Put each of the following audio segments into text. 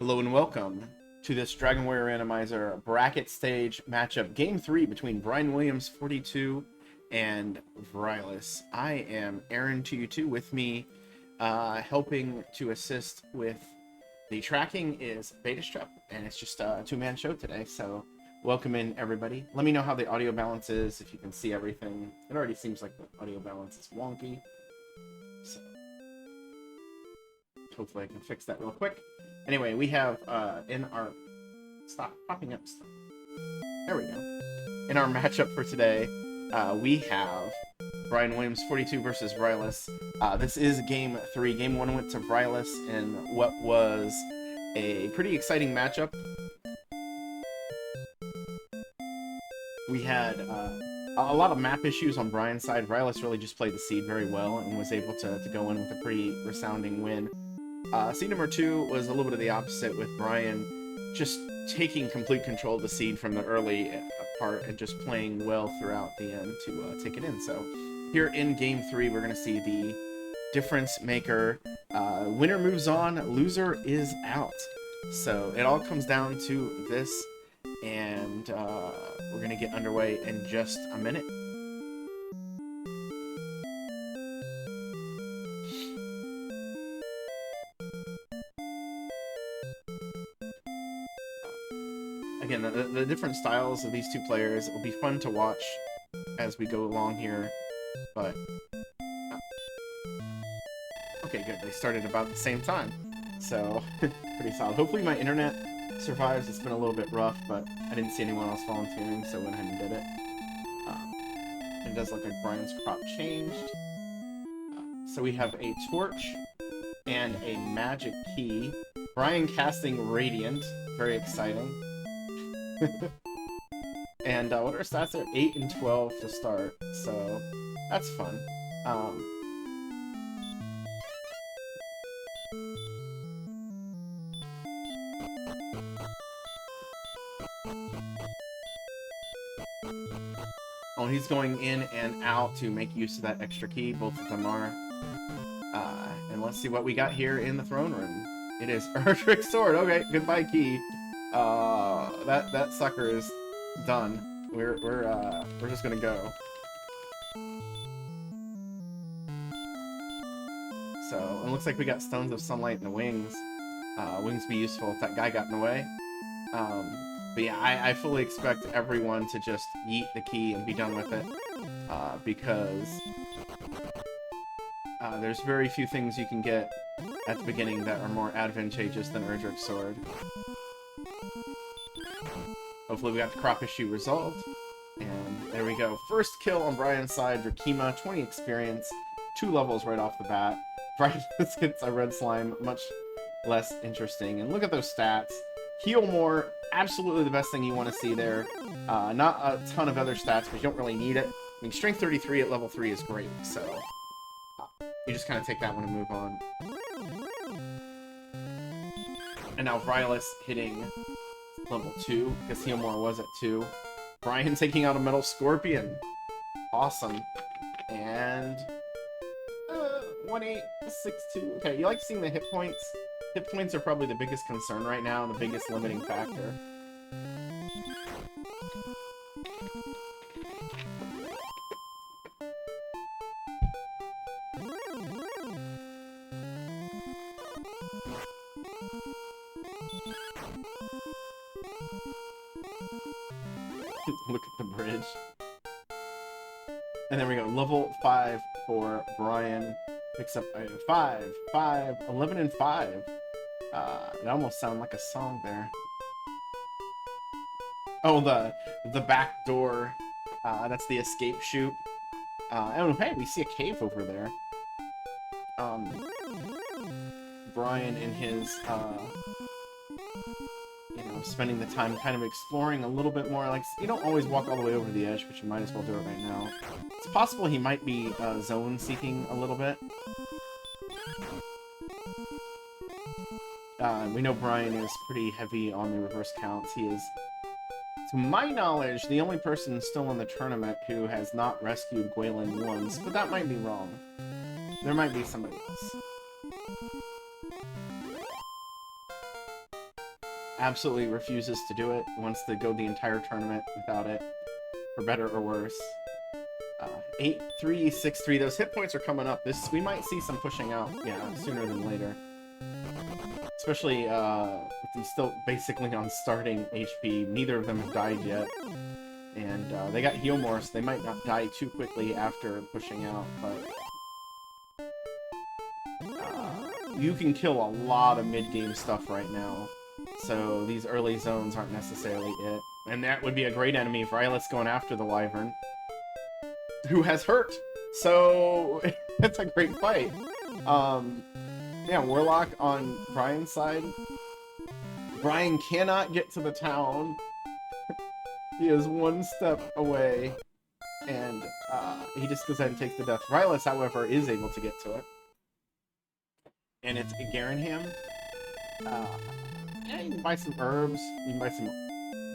Hello and welcome to this Dragon Warrior Randomizer bracket stage matchup, Game 3 between Brian Williams, 42, and Vrylis. I am Aaron2U2. With me, helping to assist with the tracking is Betastrup, and it's just a two-man show today, so welcome in, everybody. Let me know how the audio balance is, if you can see everything. It already seems like the audio balance is wonky, so hopefully I can fix that real quick. Anyway, we have in our... Stop popping up stuff. There we go. In our matchup for today, we have Brian Williams, 42 versus Vrylis. This is Game 3. Game 1 went to Vrylis in what was a pretty exciting matchup. We had a lot of map issues on Brian's side. Vrylis really just played the seed very well and was able to go in with a pretty resounding win. Seed number 2 was a little bit of the opposite, with Brian just taking complete control of the seed from the early part and just playing well throughout the end to take it in. So here in Game 3, we're going to see the difference maker. Winner moves on, loser is out. So it all comes down to this, and we're going to get underway in just a minute. Again, the different styles of these two players, it will be fun to watch as we go along here, but... Okay, good. They started about the same time, so pretty solid. Hopefully my internet survives. It's been a little bit rough, but I didn't see anyone else volunteering, so I went ahead and did it. It does look like Brian's crop changed. So we have a torch and a magic key. Brian casting Radiant, very exciting. And what are our stats there? 8 and 12 to start, so that's fun. Oh, he's going in and out to make use of that extra key. Both of them are. And let's see what we got here in the throne room. It is Erdrick Sword. Okay, goodbye key. That sucker is done. We're just gonna go. So it looks like we got Stones of Sunlight and the Wings. Wings be useful if that guy got in the way. But yeah, I fully expect everyone to just yeet the key and be done with it, because there's very few things you can get at the beginning that are more advantageous than Erdrick Sword. Hopefully we got the crop issue resolved. And there we go. First kill on Brian's side, Drakima, 20 experience, 2 levels right off the bat. Brian hits a red slime, much less interesting. And look at those stats. Heal more, absolutely the best thing you want to see there. Not a ton of other stats, but you don't really need it. I mean, strength 33 at level 3 is great, so you just kind of take that one and move on. And now Vrylis hitting level 2, because Heal More was at 2. Brian taking out a Metal Scorpion. Awesome. And 1862. Okay, you like seeing the hit points? Hit points are probably the biggest concern right now, and the biggest limiting factor. Look at the bridge. And there we go. Level 5 for Brian. Picks up 5, 5, 11, and 5. It almost sounded like a song there. Oh, the back door. That's the escape chute. Oh, hey, we see a cave over there. Brian in his, you know, spending the time kind of exploring a little bit more. Like, you don't always walk all the way over to the edge, but you might as well do it right now. It's possible he might be zone seeking a little bit. We know Brian is pretty heavy on the reverse counts. He is, to my knowledge, the only person still in the tournament who has not rescued Gwaelin once, but that might be wrong. There might be somebody else. absolutely refuses to do it, wants to go the entire tournament without it, for better or worse. 8-3, 6-3, those hit points are coming up. We might see some pushing out, yeah, sooner than later. Especially, with them still basically on starting HP. Neither of them have died yet. And, they got heal more, so they might not die too quickly after pushing out, but... you can kill a lot of mid-game stuff right now. So these early zones aren't necessarily it. And that would be a great enemy if Rylith's going after the Wyvern, who has hurt. So it's a great fight. Yeah, Warlock on Brian's side. Brian cannot get to the town. He is one step away. And he just goes ahead and takes the death. Rylith, however, is able to get to it. And it's Garanham. Yeah, you can buy some herbs. You can buy some...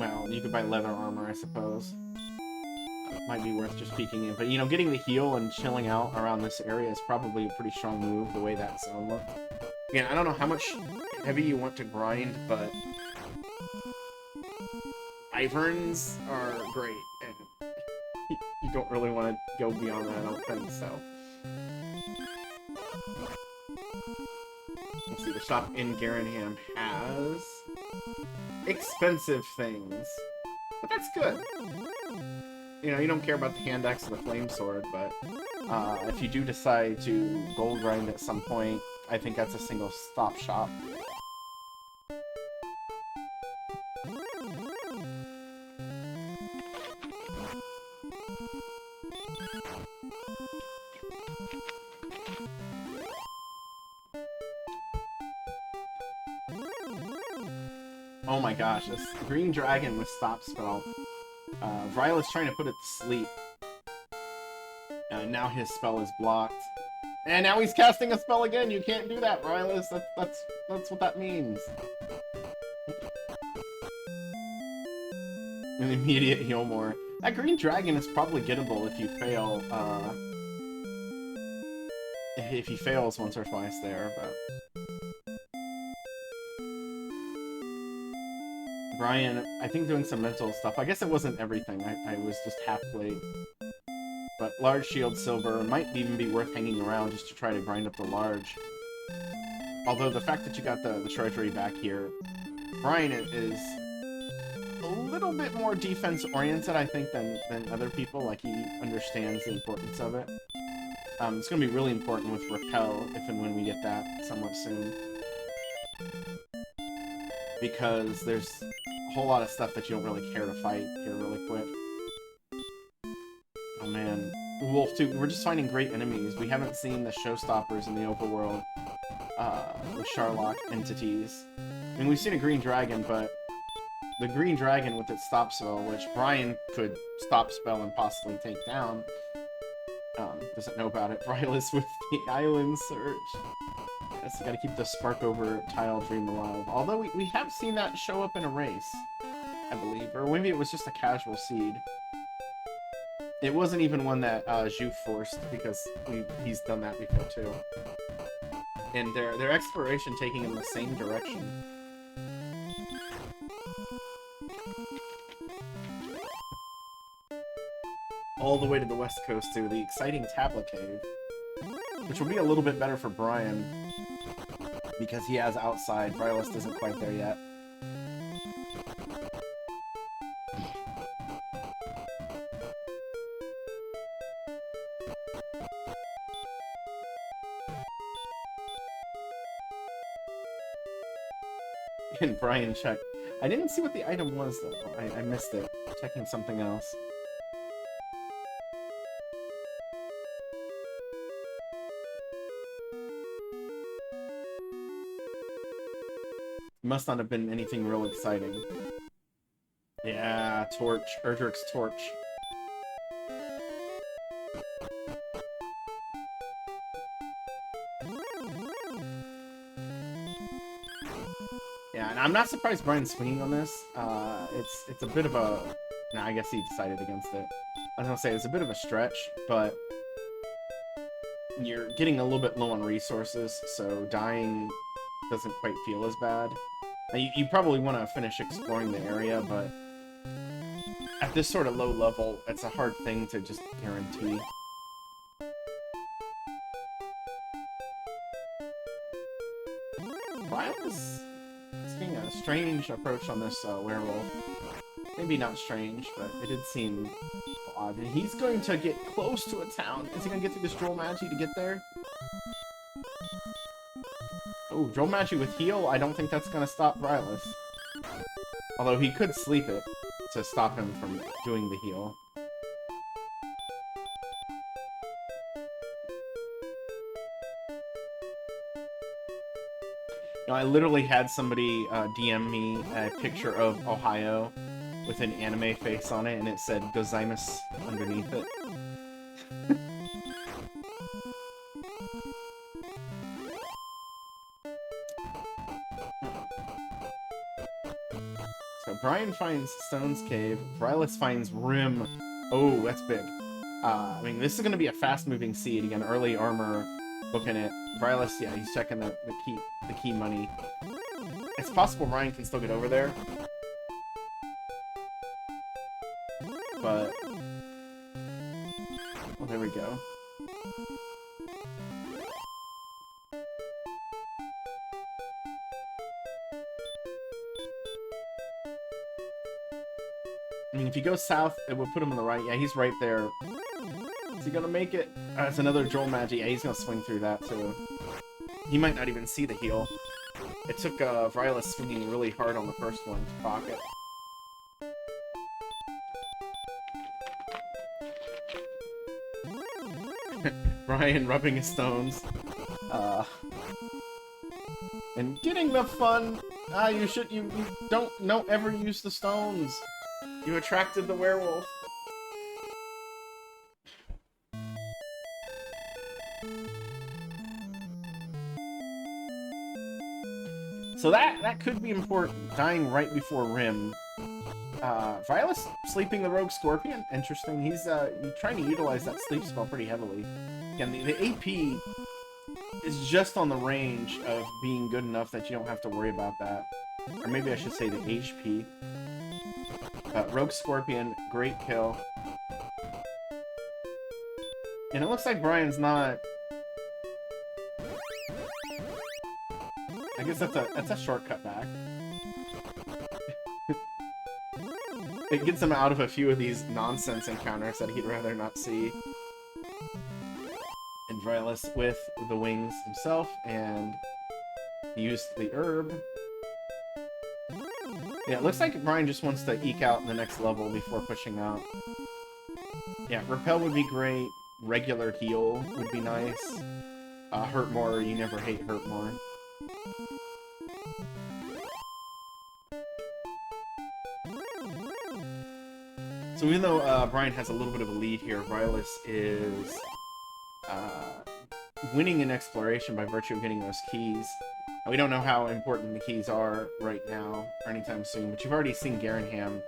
Well, you could buy leather armor, I suppose. Might be worth just peeking in. But, you know, getting the heal and chilling out around this area is probably a pretty strong move, the way that zone looked. Again, I don't know how much heavy you want to grind, but... Wyverns are great, and you don't really want to go beyond that, I don't think so. Let's see, the shop in Garanham has expensive things, but that's good. You know, you don't care about the hand axe or the flame sword, but if you do decide to gold grind at some point, I think that's a single stop shop. Oh my gosh, this green dragon with stop spell. Rylith's trying to put it to sleep. Now his spell is blocked. And now he's casting a spell again! You can't do that, Rylith! That's what that means. An immediate heal more. That green dragon is probably gettable if you fail, if he fails once or twice there, but... Brian, I think doing some mental stuff. I guess it wasn't everything. I was just half-played. But large shield silver might even be worth hanging around just to try to grind up the large. Although the fact that you got the treasury back here, Brian is a little bit more defense-oriented, I think, than other people. Like, he understands the importance of it. It's going to be really important with Repel, if and when we get that somewhat soon. Because there's a whole lot of stuff that you don't really care to fight here really quick. Oh man. Wolf 2, we're just finding great enemies. We haven't seen the showstoppers in the overworld with Sharlock entities. I mean, we've seen a green dragon, but the green dragon with its stop spell, which Brian could stop spell and possibly take down, doesn't know about it. Rylith with the island surge. Yes, you gotta keep the spark over tile dream alive. Although we have seen that show up in a race, I believe. Or maybe it was just a casual seed. It wasn't even one that Zhu forced, because he's done that before too. And their exploration taking in the same direction. All the way to the west coast to the exciting Tablet Cave. Which will be a little bit better for Brian, because he has outside. Rylith isn't quite there yet. And Brian checked. I didn't see what the item was, though. I missed it. Checking something else. Must not have been anything real exciting. Yeah, torch. Erdrick's torch. Yeah, and I'm not surprised Brian's swinging on this. It's a bit of a... Nah, I guess he decided against it. I was gonna say, it's a bit of a stretch, but... You're getting a little bit low on resources, so dying doesn't quite feel as bad. You probably want to finish exploring the area, but at this sort of low level, it's a hard thing to just guarantee. Violet's taking a strange approach on this werewolf. Maybe not strange, but it did seem odd. And he's going to get close to a town. Is he going to get through this Droll Magi to get there? Oh, Droll Magi with heal? I don't think that's going to stop Rylus. Although he could sleep it to stop him from doing the heal. No, I literally had somebody DM me a picture of Ohio with an anime face on it, and it said Gozaimasu underneath it. So Brian finds Stone's Cave, Rylus finds Rim. Oh, that's big. I mean, this is going to be a fast-moving seed. Again, early armor, looking at Rylus, yeah, he's checking the key money. It's possible Ryan can still get over there. But... well, there we go. I mean, if you go south, it would put him on the right. Yeah, he's right there. Is he gonna make it? It's another Droll Magi. Yeah, he's gonna swing through that, too. He might not even see the heal. It took Rylus swinging really hard on the first one to proc it. Brian rubbing his stones. And getting the fun. You don't ever use the stones. You attracted the werewolf. So that could be important. Dying right before Rim. Rylus sleeping the Rogue Scorpion. Interesting. He's trying to utilize that sleep spell pretty heavily. Again, the AP is just on the range of being good enough that you don't have to worry about that. Or maybe I should say the HP. Rogue Scorpion, great kill. And it looks like Brian's not... I guess that's a shortcut back. It gets him out of a few of these nonsense encounters that he'd rather not see. And Rylus with the wings himself, and he used the herb. Yeah, it looks like Brian just wants to eke out the next level before pushing out. Yeah, Repel would be great. Regular heal would be nice. Hurt more, you never hate hurt more. So even though Brian has a little bit of a lead here, Rylus is winning in exploration by virtue of getting those keys. We don't know how important the keys are right now or anytime soon, but you've already seen Garenham,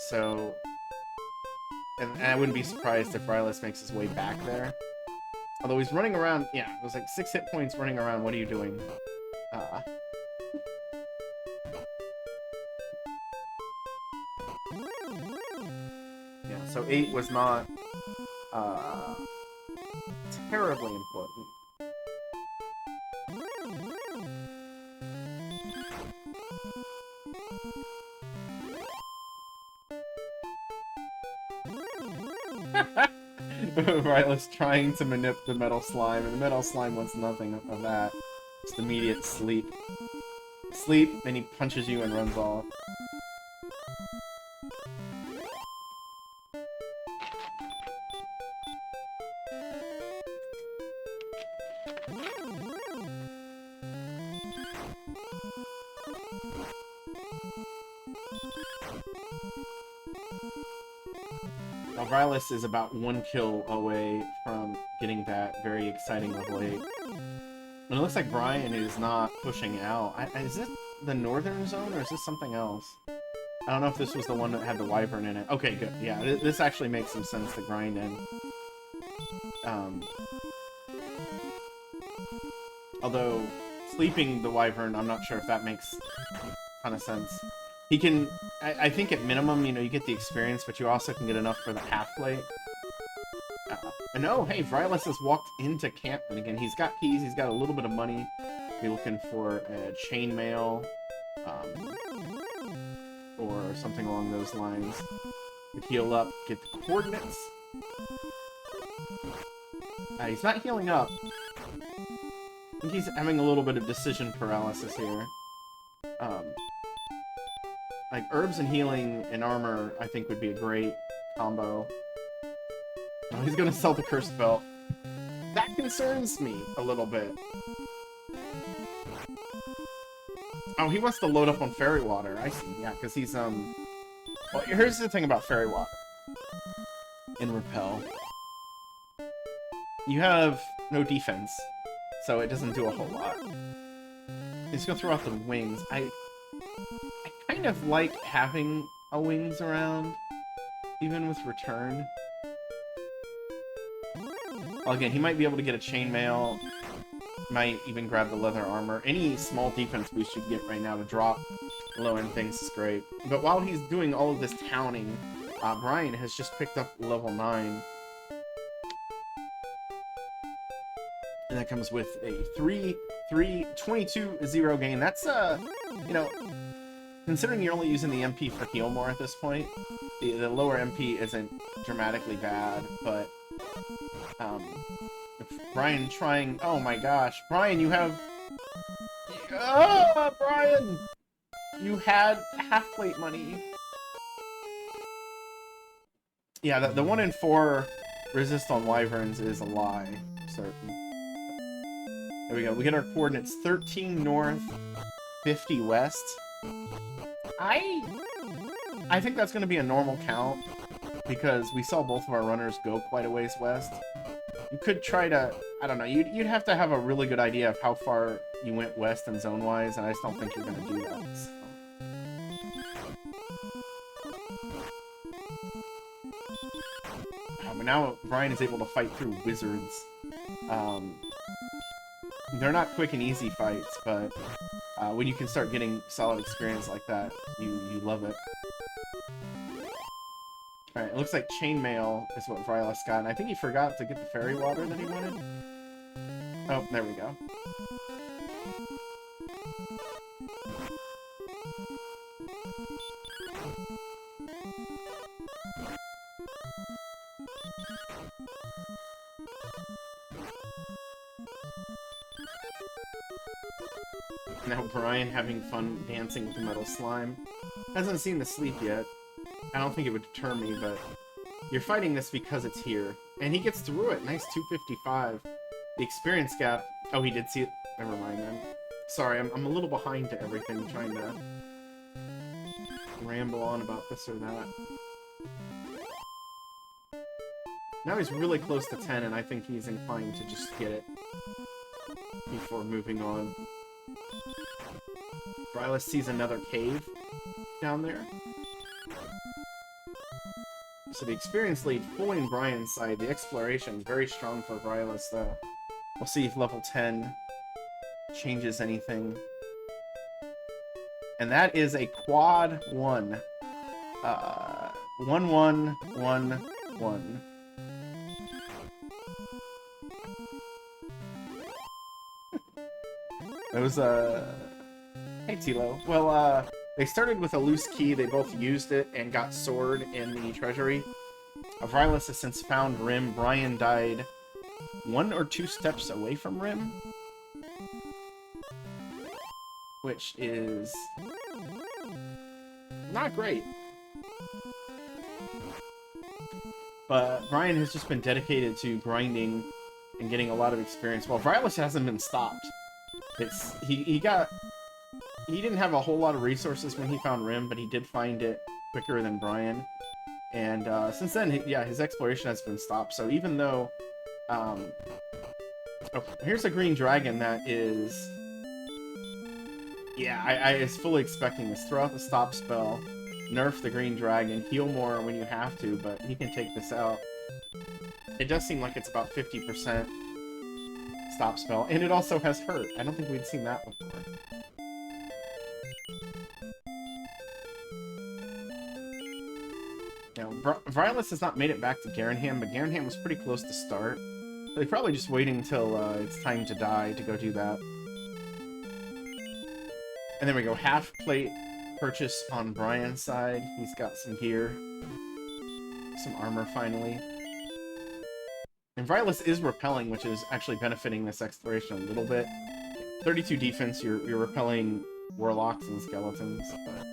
so... And I wouldn't be surprised if Rylus makes his way back there. Although he's running around... Yeah, it was like 6 hit points running around. What are you doing? Yeah, so 8 was not... terribly important. Rylus trying to manip the metal slime, and the metal slime wants nothing of that. Just immediate sleep. Sleep, then he punches you and runs off. Rylus is about 1 kill away from getting that very exciting level 8. And it looks like Brian is not pushing out. Is it the northern zone, or is this something else? I don't know if this was the one that had the wyvern in it. Okay, good. Yeah, this actually makes some sense to grind in. Although, sleeping the wyvern, I'm not sure if that makes a ton of sense. He can, I think at minimum, you know, you get the experience, but you also can get enough for the half plate. And oh, hey, Vrylas has walked into Campman again. He's got keys, he's got a little bit of money. Be looking for a chainmail, or something along those lines. Could heal up, get the coordinates. He's not healing up. I think he's having a little bit of decision paralysis here. Like, herbs and healing and armor, I think, would be a great combo. Oh, he's gonna sell the cursed belt. That concerns me a little bit. Oh, he wants to load up on fairy water. I see, yeah, because he's, Well, here's the thing about fairy water. In Repel. You have no defense, so it doesn't do a whole lot. He's gonna throw out the wings. I kind of like having a wings around, even with return. Well, again, he might be able to get a chainmail, might even grab the leather armor. Any small defense boost you get right now to drop low-end things is great. But while he's doing all of this towning, Brian has just picked up level 9. And that comes with a 22-0 gain. That's, you know, considering you're only using the MP for heal more at this point, the lower MP isn't dramatically bad, but, Brian trying... Oh my gosh. Brian, you have... Oh, Brian! You had half-plate money. Yeah, the 1 in 4 resist on wyverns is a lie. Certain. There we go. We get our coordinates 13 north, 50 west. I think that's going to be a normal count, because we saw both of our runners go quite a ways west. You could try to, I don't know, you'd have to have a really good idea of how far you went west and zone-wise, and I just don't think you're going to do that. So. But now Brian is able to fight through wizards. They're not quick and easy fights, but when you can start getting solid experience like that, you love it. Alright, it looks like chainmail is what Vrylas got, and I think he forgot to get the fairy water that he wanted. Oh, there we go. Now Brian having fun dancing with the metal slime. Hasn't seen the sleep yet. I don't think it would deter me, but you're fighting this because it's here. And he gets through it. Nice 255. The experience gap... Oh, he did see it. Never mind then. Sorry, I'm a little behind to everything, trying to ramble on about this or that. Now he's really close to 10, and I think he's inclined to just get it before moving on. Vrylas sees another cave down there. So the experience lead fully in Brian's side. The exploration very strong for Vrylas, though. We'll see if level 10 changes anything. And that is a quad 1. 1-1-1-1. Those, Hey, Tilo. Well, they started with a loose key, they both used it, and got sword in the treasury. Vrylas has since found Rim. Brian died 1 or 2 steps away from Rim. Which is... not great. But Brian has just been dedicated to grinding and getting a lot of experience. Well, Vrylas hasn't been stopped. He didn't have a whole lot of resources when he found Rim, but he did find it quicker than Brian. And since then, his exploration has been stopped. So even though... oh, here's a green dragon that is... Yeah, I was fully expecting this. Throw out the stop spell, nerf the green dragon, heal more when you have to, but he can take this out. It does seem like it's about 50%. stop spell, and it also has hurt. I don't think we'd seen that before. Now, Violet has not made it back to Garenham, but Garenham was pretty close to start. So they're probably just waiting until it's time to die to go do that. And there we go, half plate purchase on Brian's side. He's got some gear, some armor finally. And Violet is repelling, which is actually benefiting this exploration a little bit. 32 defense, you're repelling warlocks and skeletons, but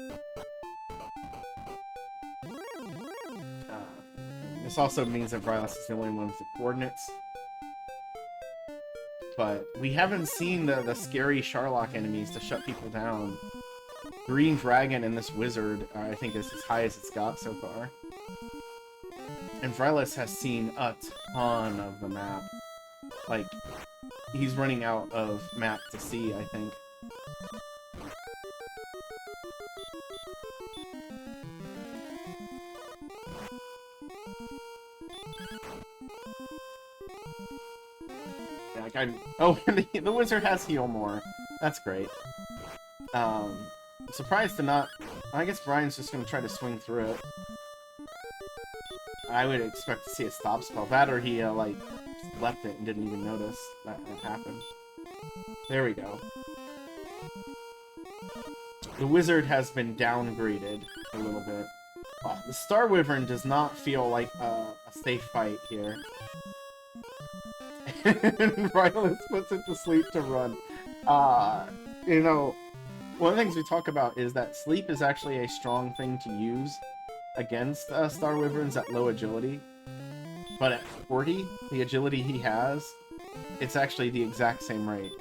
this also means that Violet is the only one with the coordinates. But we haven't seen the scary Sharlock enemies to shut people down. Green Dragon and this Wizard, I think, is as high as it's got so far. And Vrylis has seen a ton of the map. Like, he's running out of map to see, I think. Yeah, like oh, the Wizard has heal more. That's great. I'm surprised to not... I guess Brian's just going to try to swing through it. I would expect to see a stop spell. That or he, like, left it and didn't even notice that happened. There we go. The Wizard has been downgraded a little bit. Oh, the Star Wyvern does not feel like a safe fight here. And Rylus puts it to sleep to run. You know, one of the things we talk about is that sleep is actually a strong thing to use against Star Wyverns at low agility. But at 40, the agility he has, it's actually the exact same rate.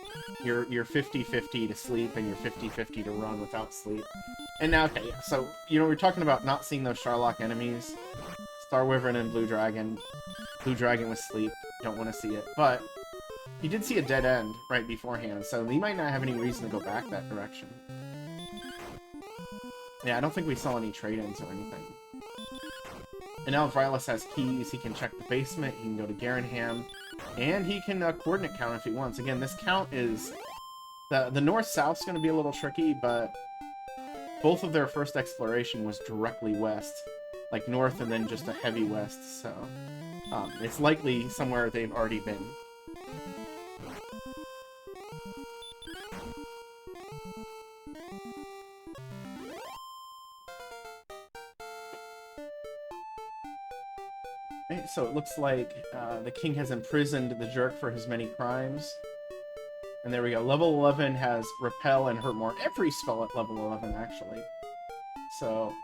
You're 50-50 to sleep, and you're 50-50 to run without sleep. And now, okay, yeah, so, you know, we're talking about not seeing those Sharlock enemies. Star Wyvern and Blue Dragon. Blue Dragon with sleep. Don't want to see it. But he did see a dead end right beforehand, so he might not have any reason to go back that direction. Yeah, I don't think we saw any trade-ins or anything. And now if Rylus has keys, he can check the basement, he can go to Garenham, and he can coordinate count if he wants. Again, this count is... The north-south's going to be a little tricky, but both of their first exploration was directly west. Like north and then just a heavy west, so... it's likely somewhere they've already been. So it looks like the king has imprisoned the jerk for his many crimes. And there we go. Level 11 has Repel and Hurt More. Every spell at level 11, actually. So,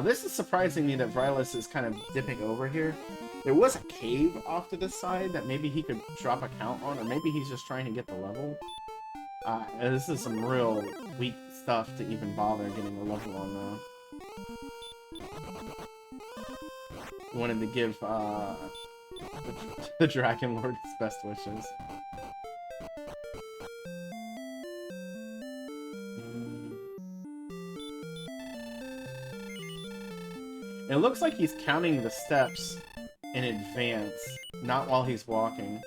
this is surprising me that Vrylis is kind of dipping over here. There was a cave off to this side that maybe he could drop a count on, or maybe he's just trying to get the level. This is some real weak stuff to even bother getting a level on, though. Wanted to give the Dragon Lord his best wishes. It looks like he's counting the steps in advance, not while he's walking.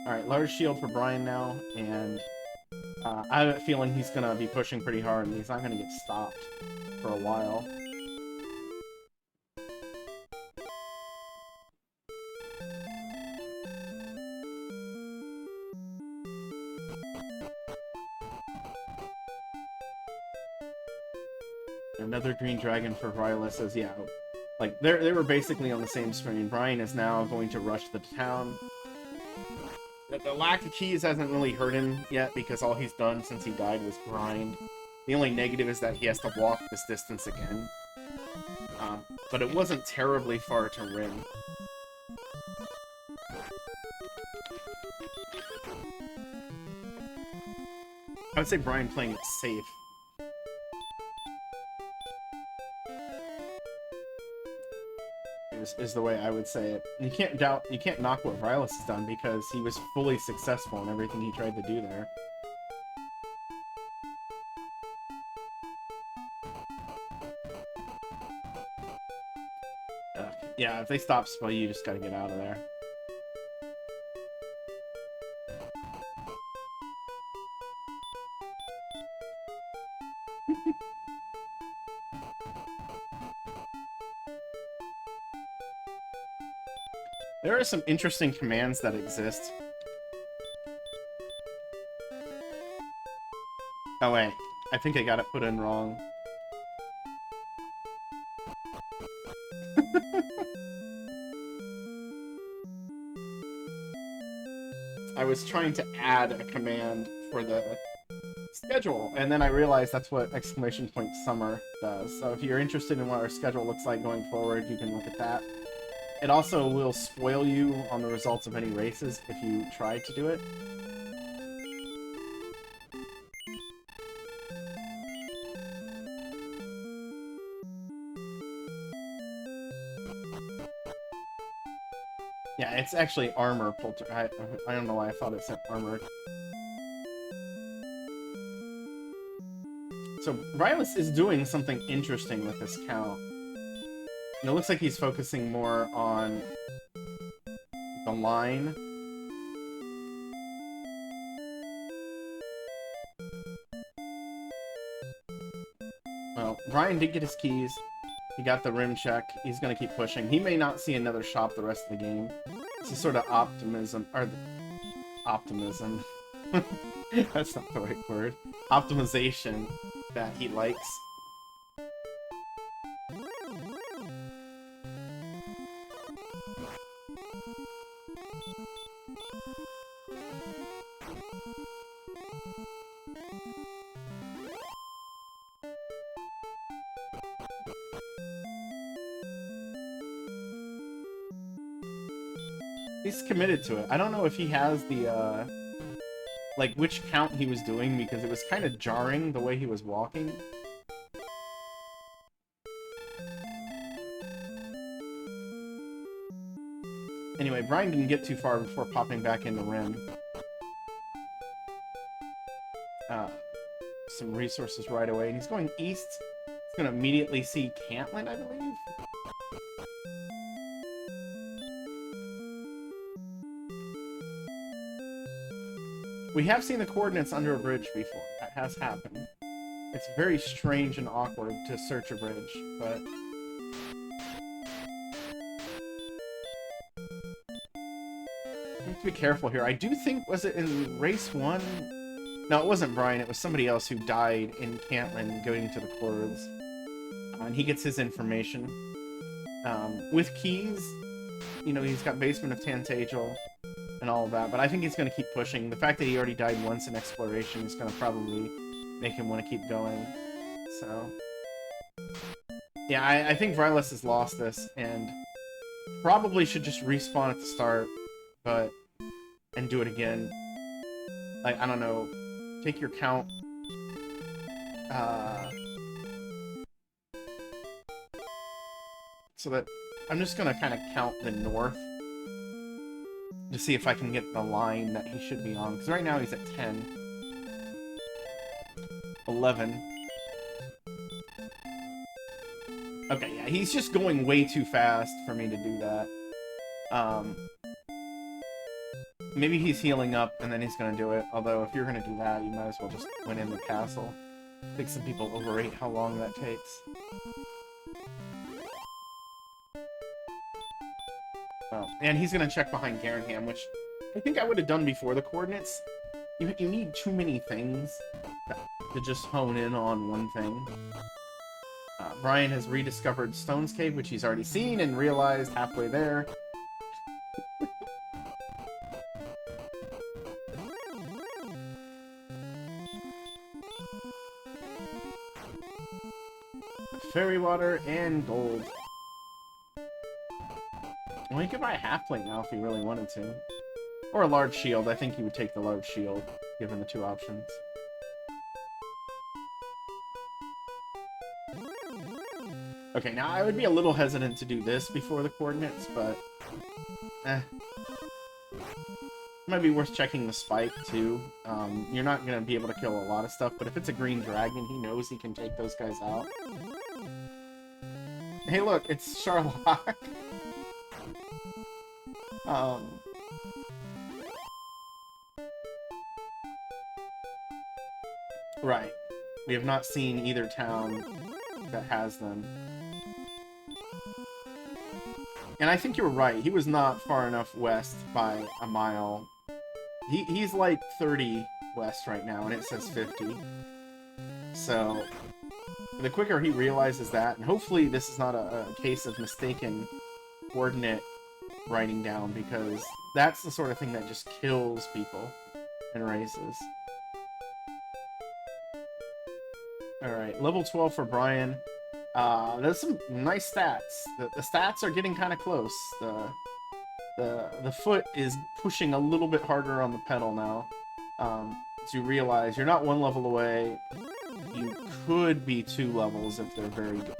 Alright, large shield for Brian now, and I have a feeling he's gonna be pushing pretty hard, and he's not gonna get stopped for a while. Another green dragon for Vrylis says, yeah, like, they were basically on the same screen. Brian is now going to rush the town. The lack of keys hasn't really hurt him yet, because all he's done since he died was grind. The only negative is that he has to walk this distance again. But it wasn't terribly far to Rim. I would say Brian playing it safe. Is the way I would say it. You can't knock what Vrylis has done, because he was fully successful in everything he tried to do there. Yeah, if they stop spell, you just gotta get out of there. There are some interesting commands that exist. Oh wait, I think I got it put in wrong. I was trying to add a command for the schedule, and then I realized that's what exclamation point summer does. So if you're interested in what our schedule looks like going forward, you can look at that. It also will spoil you on the results of any races if you try to do it. Yeah, it's actually armor polter. I don't know why I thought it said armored. So Rylus is doing something interesting with this count. And it looks like he's focusing more on the line. Well, Brian did get his keys. He got the rim check. He's going to keep pushing. He may not see another shop the rest of the game. It's a sort of optimism, or optimism. That's not the right word. Optimization that he likes. He's committed to it. I don't know if he has the, like, which count he was doing, because it was kind of jarring the way he was walking. Anyway, Brian didn't get too far before popping back in the rim. Some resources right away, and he's going east. He's going to immediately see Cantland, I believe. We have seen the coordinates under a bridge before. That has happened. It's very strange and awkward to search a bridge, but... I have to be careful here. I do think, was it in race 1? No, it wasn't Brian. It was somebody else who died in Cantland going to the cords. And he gets his information. With keys, you know, he's got Basement of Tantagel and all of that, but I think he's going to keep pushing. The fact that he already died once in exploration is going to probably make him want to keep going. So, yeah, I think Rylus has lost this, and probably should just respawn at the start, and do it again. Like, I don't know, take your count, so that I'm just going to kind of count the north to see if I can get the line that he should be on. Because right now he's at 10. 11. Okay, yeah, he's just going way too fast for me to do that. Maybe he's healing up and then he's going to do it. Although, if you're going to do that, you might as well just win in the castle. I think some people overrate how long that takes. Oh, and he's going to check behind Garenham, which I think I would have done before the coordinates. You need too many things to just hone in on one thing. Brian has rediscovered Stone's Cave, which he's already seen and realized halfway there. Fairy water and gold. Well, he could buy a half plate now if he really wanted to. Or a large shield. I think he would take the large shield, given the two options. Okay, now I would be a little hesitant to do this before the coordinates, but... It might be worth checking the spike, too. You're not going to be able to kill a lot of stuff, but if it's a green dragon, he knows he can take those guys out. Hey, look, it's Charlock. Right. We have not seen either town that has them. And I think you're right. He was not far enough west by a mile. He's like 30 west right now, and it says 50. So the quicker he realizes that, and hopefully this is not a case of mistaken coordinate writing down, because that's the sort of thing that just kills people in races. Alright, level 12 for Brian. There's some nice stats. The stats are getting kind of close. The foot is pushing a little bit harder on the pedal now. So you realize you're not one level away. You could be 2 levels if they're very good.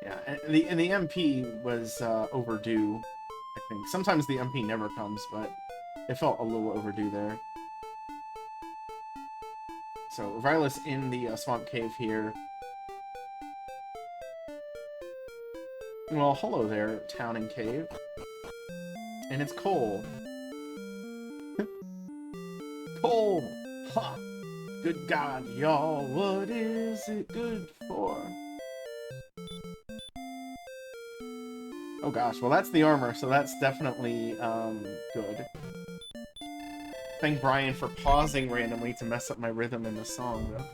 Yeah, and the MP was overdue, I think. Sometimes the MP never comes, but it felt a little overdue there. So, Rylus in the swamp cave here. Well, hello there, town and cave. And it's coal. Coal! Ha! Good God, y'all, what is it good for? Oh gosh, well that's the armor, so that's definitely, good. Thank Brian for pausing randomly to mess up my rhythm in the song, though.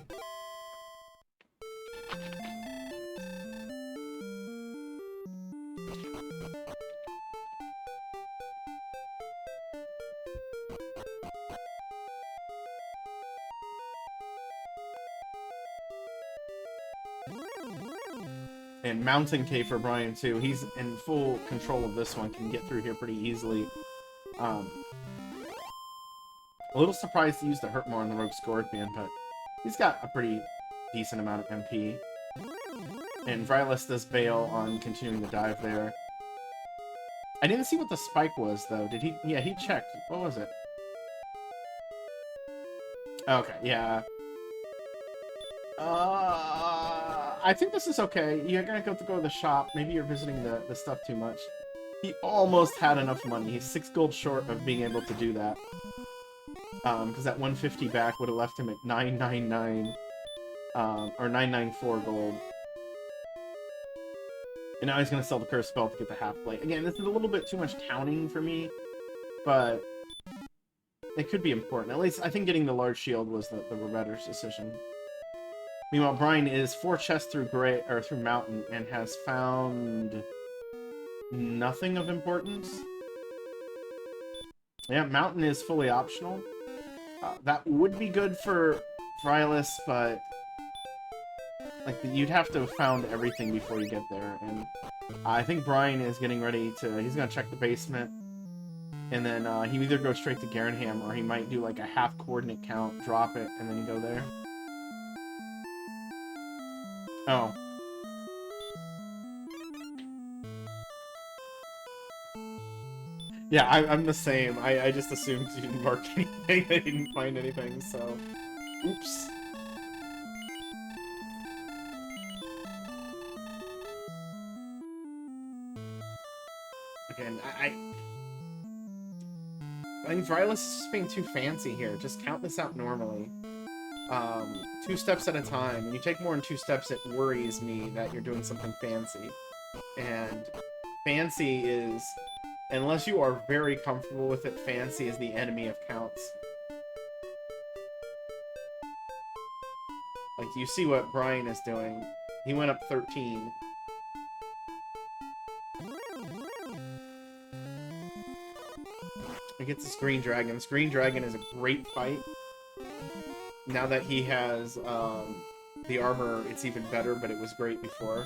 And Mountain Cave for Brian, too. He's in full control of this one, can get through here pretty easily. A little surprised to use the Hurt more on the Rogue Scorpion, but he's got a pretty decent amount of MP. And Rylus does bail on continuing the dive there. I didn't see what the spike was, though. Did he? Yeah, he checked. What was it? Okay, yeah. I think this is okay. You're gonna go to the shop. Maybe you're visiting the stuff too much. He almost had enough money. He's 6 gold short of being able to do that. Because that 150 back would have left him at 999, or 994 gold. And now he's gonna sell the curse spell to get the half plate. Again, this is a little bit too much towning for me, but it could be important. At least I think getting the large shield was the better's decision. Meanwhile, Brian is 4 chests through through Mountain and has found nothing of importance. Yeah, Mountain is fully optional. That would be good for Rylus, but like you'd have to have found everything before you get there. And I think Brian is getting ready to. He's gonna check the basement, and then he either goes straight to Garenham or he might do like a half coordinate count, drop it, and then go there. Oh. Yeah, I'm the same. I just assumed you didn't mark anything. I didn't find anything, so... Oops. Again, I think Rylus is just being too fancy here. Just count this out normally. 2 steps at a time. When you take more than 2 steps, it worries me that you're doing something fancy. And fancy is, unless you are very comfortable with it, fancy is the enemy of counts. Like, you see what Brian is doing. He went up 13. He gets the Screen Dragon. Screen Dragon is a great fight. Now that he has the armor, it's even better, but it was great before.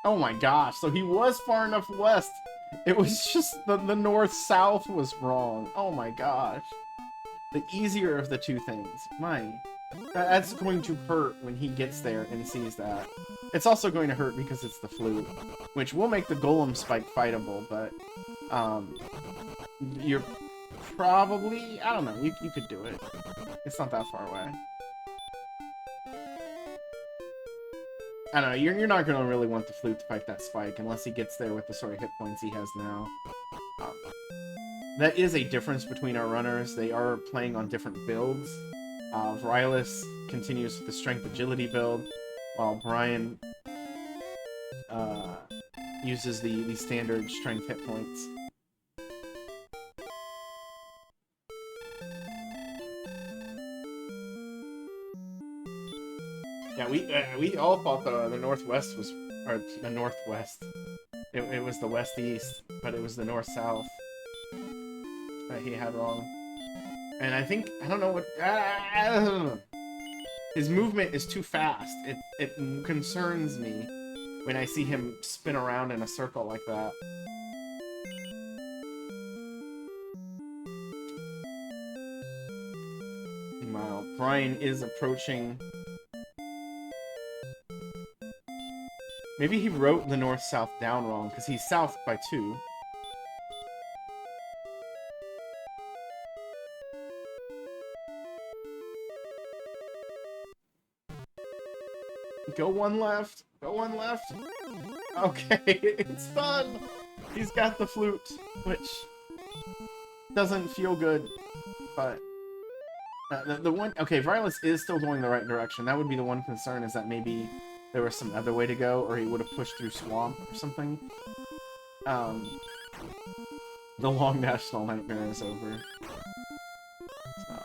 Oh my gosh, so he was far enough west It was just the north-south was wrong. Oh my gosh. The easier of the two things. That's going to hurt when he gets there and sees that. It's also going to hurt because it's the flute, which will make the golem spike fightable, but you're probably, I don't know, you could do it. It's not that far away. I don't know, you're not going to really want the flute to fight that spike unless he gets there with the sort of hit points he has now. That is a difference between our runners. They are playing on different builds. Rylas continues with the strength agility build, while Brian uses the standard strength hit points. Yeah, we all thought the Northwest was, or the Northwest. It was the West-East, but it was the North-South that he had wrong. And I think, I don't know what, his movement is too fast. It concerns me when I see him spin around in a circle like that. Meanwhile, Brian is approaching. Maybe he wrote the north-south down wrong, because he's south by 2. Go one left. Go one left. Okay, it's done. He's got the flute, which doesn't feel good, but the one. Okay, Rylas is still going the right direction. That would be the one concern, is that maybe there was some other way to go, or he would have pushed through swamp or something. The long national nightmare is over. So.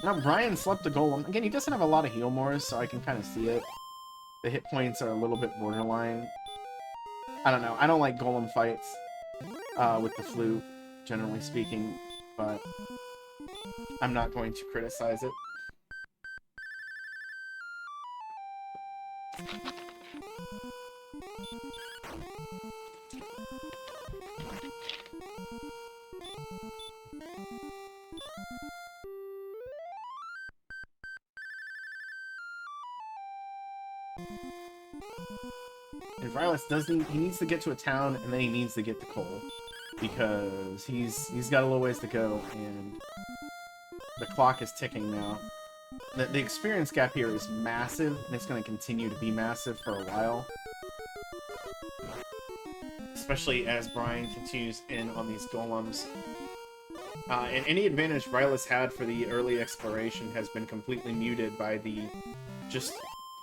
Now Brian slept a golem. Again, he doesn't have a lot of heal mores, so I can kind of see it. The hit points are a little bit borderline. I don't know. I don't like golem fights with the flute, generally speaking, but I'm not going to criticize it. And Rylas he needs to get to a town, and then he needs to get to coal, because he's got a little ways to go, and the clock is ticking now. The experience gap here is massive, and it's going to continue to be massive for a while. Especially as Brian continues in on these golems. And any advantage Rylas had for the early exploration has been completely muted by the just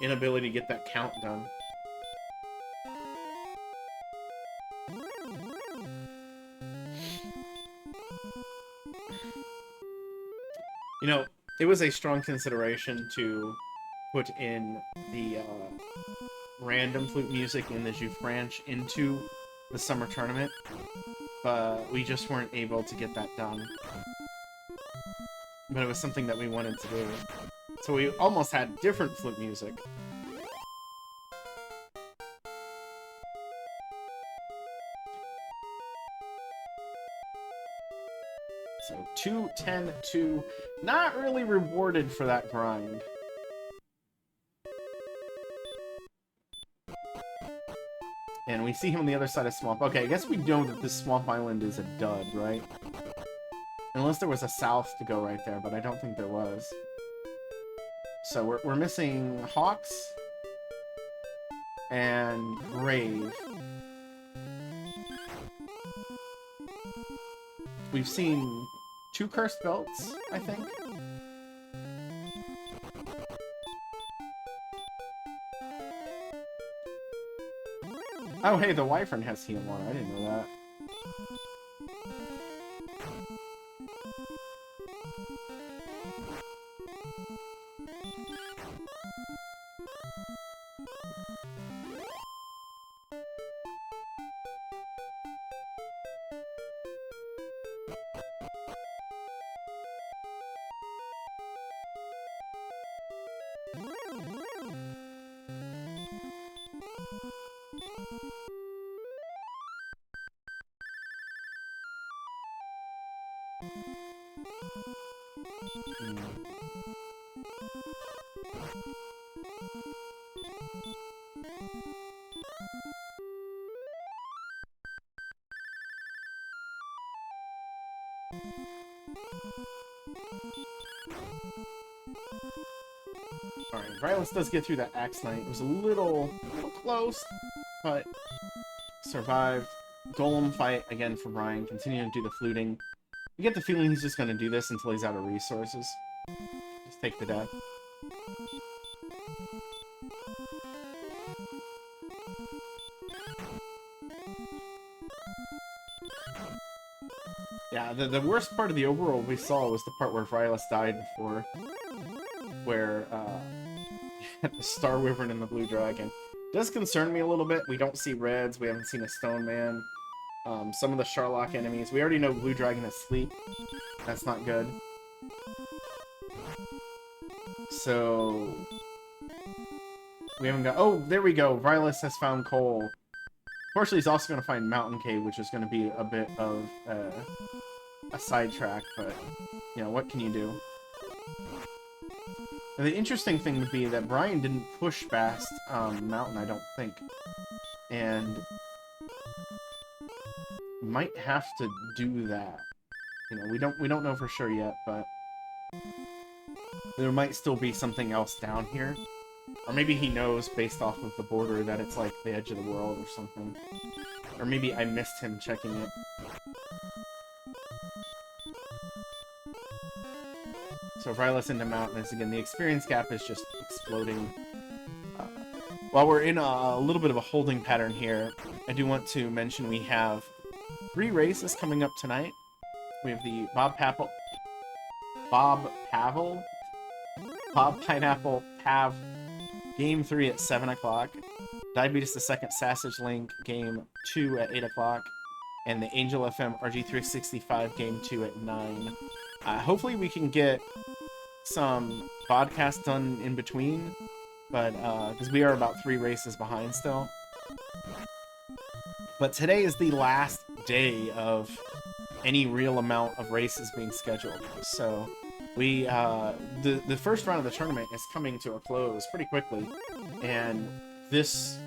inability to get that count done. You know, it was a strong consideration to put in the random flute music in the Juf branch into the summer tournament, but we just weren't able to get that done. But it was something that we wanted to do. So we almost had different flute music. So 2-10-2, not really rewarded for that grind. And we see him on the other side of Swamp. Okay, I guess we know that this Swamp Island is a dud, right? Unless there was a south to go right there, but I don't think there was. So we're missing Hawks and Grave. We've seen 2 Cursed Belts, I think. Oh, hey, the Wyvern has heal more. I didn't know that. Hmm. Alright, Violence does get through that Axe Knight. It was a little close, but survived. Golem fight again for Brian, continuing to do the fluting. You get the feeling he's just going to do this until he's out of resources. Just take the death. Yeah, the worst part of the overworld we saw was the part where Violus died before. Where, the Star Wyvern and the Blue Dragon. Does concern me a little bit. We don't see Reds, we haven't seen a Stone Man. Some of the Sharlock enemies. We already know Blue Dragon is Sleep. That's not good. So... we haven't got... oh, there we go. Violus has found coal. Unfortunately, he's also going to find Mountain Cave, which is going to be a bit of a sidetrack, but, you know, what can you do? And the interesting thing would be that Brian didn't push past Mountain, I don't think. And might have to do that. You know, we don't know for sure yet, but there might still be something else down here. Or maybe he knows, based off of the border, that it's like the edge of the world or something. Or maybe I missed him checking it. So Violus into Mountain is, again, the experience gap is just exploding. While we're in a little bit of a holding pattern here, I do want to mention we have 3 races coming up tonight. We have the Bob Pineapple Pav Game 3 at 7 o'clock. Diabetes the Second Sausage Link Game 2 at 8 o'clock. And the Angel FM RG365 Game 2 at 9. Hopefully we can get some podcasts done in between, but because we are about 3 races behind still. But today is the last day of any real amount of races being scheduled. So we the first round of the tournament is coming to a close pretty quickly, and this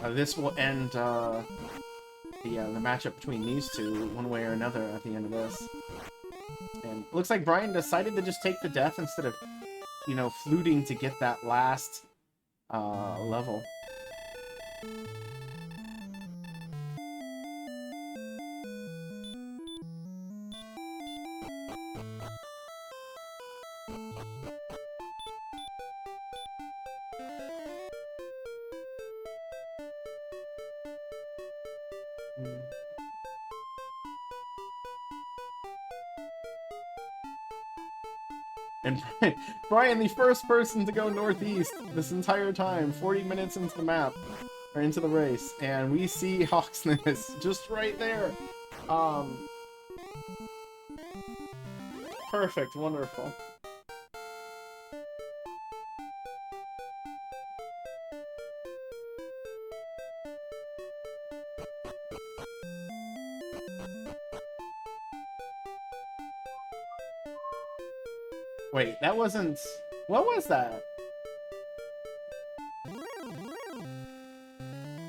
will end the matchup between these two one way or another at the end of this. And it looks like Brian decided to just take the death instead of, you know, fluting to get that last level. And Brian, the first person to go northeast this entire time, 40 minutes into the map, or into the race, and we see Hawksness just right there. Perfect, wonderful. Wait, that wasn't... what was that?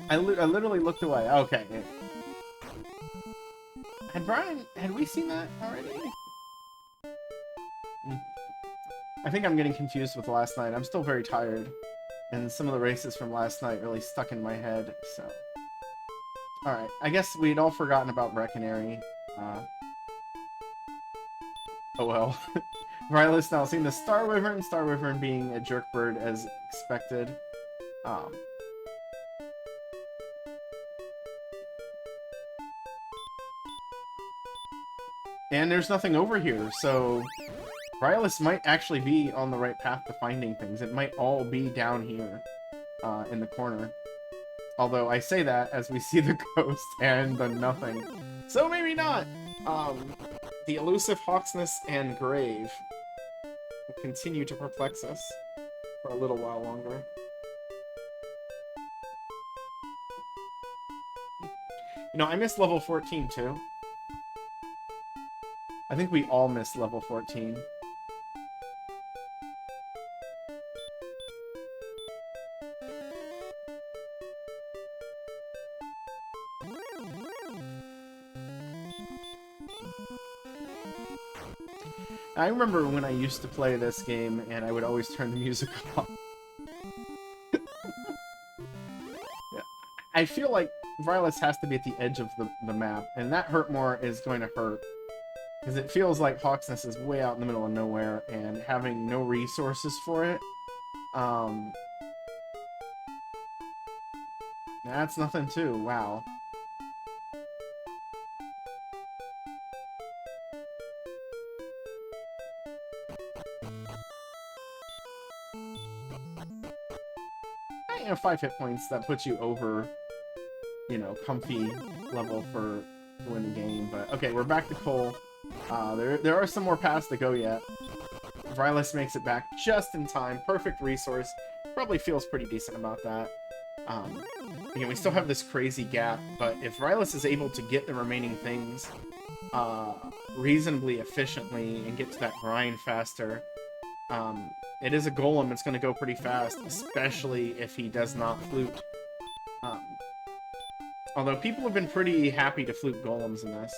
I literally looked away. Okay. Had we seen that already? I think I'm getting confused with last night. I'm still very tired. And some of the races from last night really stuck in my head, so... Alright, I guess we'd all forgotten about Breckenary. Oh well. Violus now seeing the Star Wyvern being a jerk bird as expected. And there's nothing over here, so Violus might actually be on the right path to finding things. It might all be down here in the corner. Although I say that as we see the ghost and the nothing. So maybe not! The elusive Hawksness and Grave will continue to perplex us for a little while longer. You know, I missed level 14 too. I think we all missed level 14. I remember when I used to play this game and I would always turn the music off. Yeah. I feel like Violet has to be at the edge of the map, and that hurt more is going to hurt. Because it feels like Hawksness is way out in the middle of nowhere, and having no resources for it, that's nothing too. Wow. You know, 5 hit points, that puts you over, you know, comfy level for to win the game. But okay, we're back to Cole. There are some more paths to go yet. Vrylis makes it back just in time. Perfect resource. Probably feels pretty decent about that. Again, we still have this crazy gap, but if Vrylis is able to get the remaining things reasonably efficiently and get to that grind faster, it is a golem. It's going to go pretty fast, especially if he does not flute. Although people have been pretty happy to flute golems in this.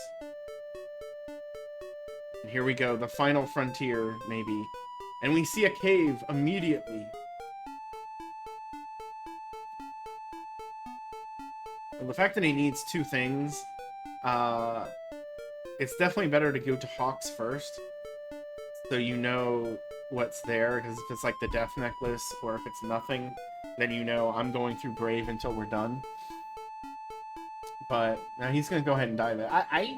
And here we go, the final frontier, maybe. And we see a cave immediately. Well, the fact that he needs 2 things, it's definitely better to go to Hawks first, so you know what's there, because if it's like the Death Necklace, or if it's nothing, then you know I'm going through Grave until we're done. But now he's going to go ahead and die there. I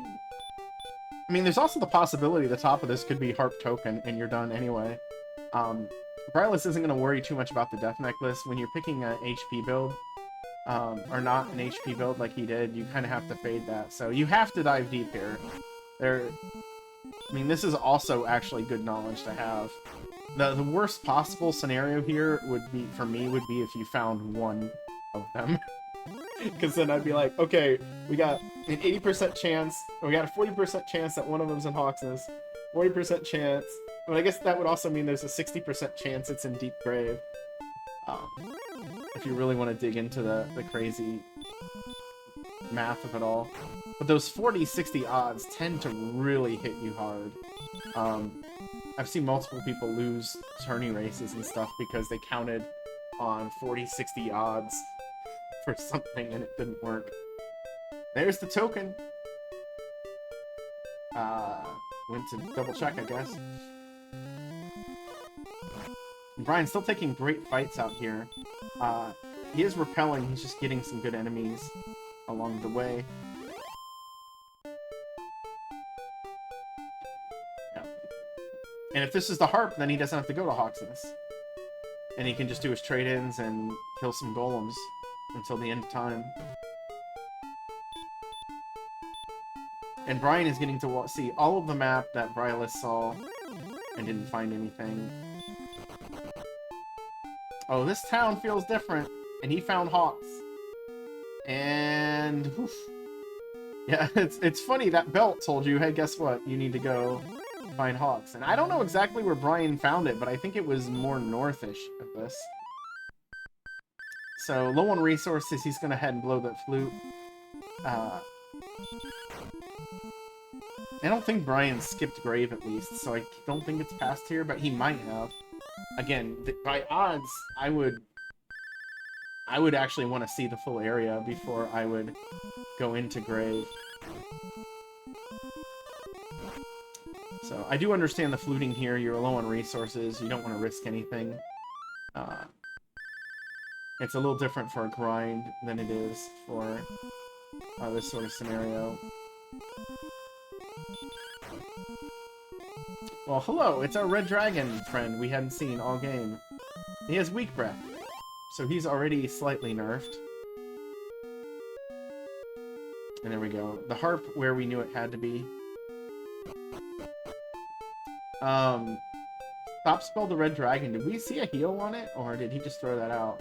mean, there's also the possibility the top of this could be Harp Token, and you're done anyway. Vrylis isn't going to worry too much about the Death Necklace. When you're picking an HP build, or not an HP build like he did, you kind of have to fade that. So you have to dive deep here. I mean, this is also actually good knowledge to have. The worst possible scenario here would be, for me, would be if you found one of them. Because then I'd be like, okay, we got an 80% chance, or we got a 40% chance that one of them's in Hawksness, 40% chance, but I guess that would also mean there's a 60% chance it's in Deep Grave. If you really want to dig into the crazy math of it all. But those 40-60 odds tend to really hit you hard. I've seen multiple people lose tourney races and stuff because they counted on 40-60 odds for something and it didn't work. There's the token. Went to double check, I guess. Brian's still taking great fights out here. He is repelling, he's just getting some good enemies along the way. Yeah. And if this is the Harp, then he doesn't have to go to Hawksness. And he can just do his trade-ins and kill some golems until the end of time. And Brian is getting to see all of the map that Vrylis saw and didn't find anything. Oh, this town feels different. And he found Hawks. And... oof. Yeah, it's funny, that belt told you, hey, guess what? You need to go find Hawks. And I don't know exactly where Brian found it, but I think it was more northish of this. So, low on resources, he's going to head and blow that flute. I don't think Brian skipped Grave, at least, so I don't think it's past here, but he might have. Again, by odds, I would actually want to see the full area before I would go into Grave. So, I do understand the fluting here. You're low on resources. You don't want to risk anything. It's a little different for a grind than it is for this sort of scenario. Well, hello, it's our red dragon friend we hadn't seen all game. He has weak breath, so he's already slightly nerfed. And there we go. The Harp where we knew it had to be. Stop spell the red dragon. Did we see a heal on it, or did he just throw that out?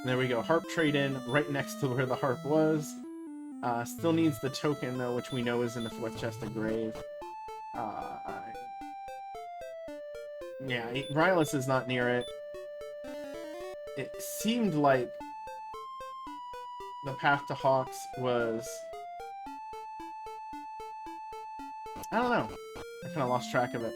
There we go. Harp trade-in right next to where the harp was. Still needs the token, though, which we know is in the 4th chest of grave. Yeah, Rylus is not near it. It seemed like the path to Hawks was... I don't know. I kind of lost track of it.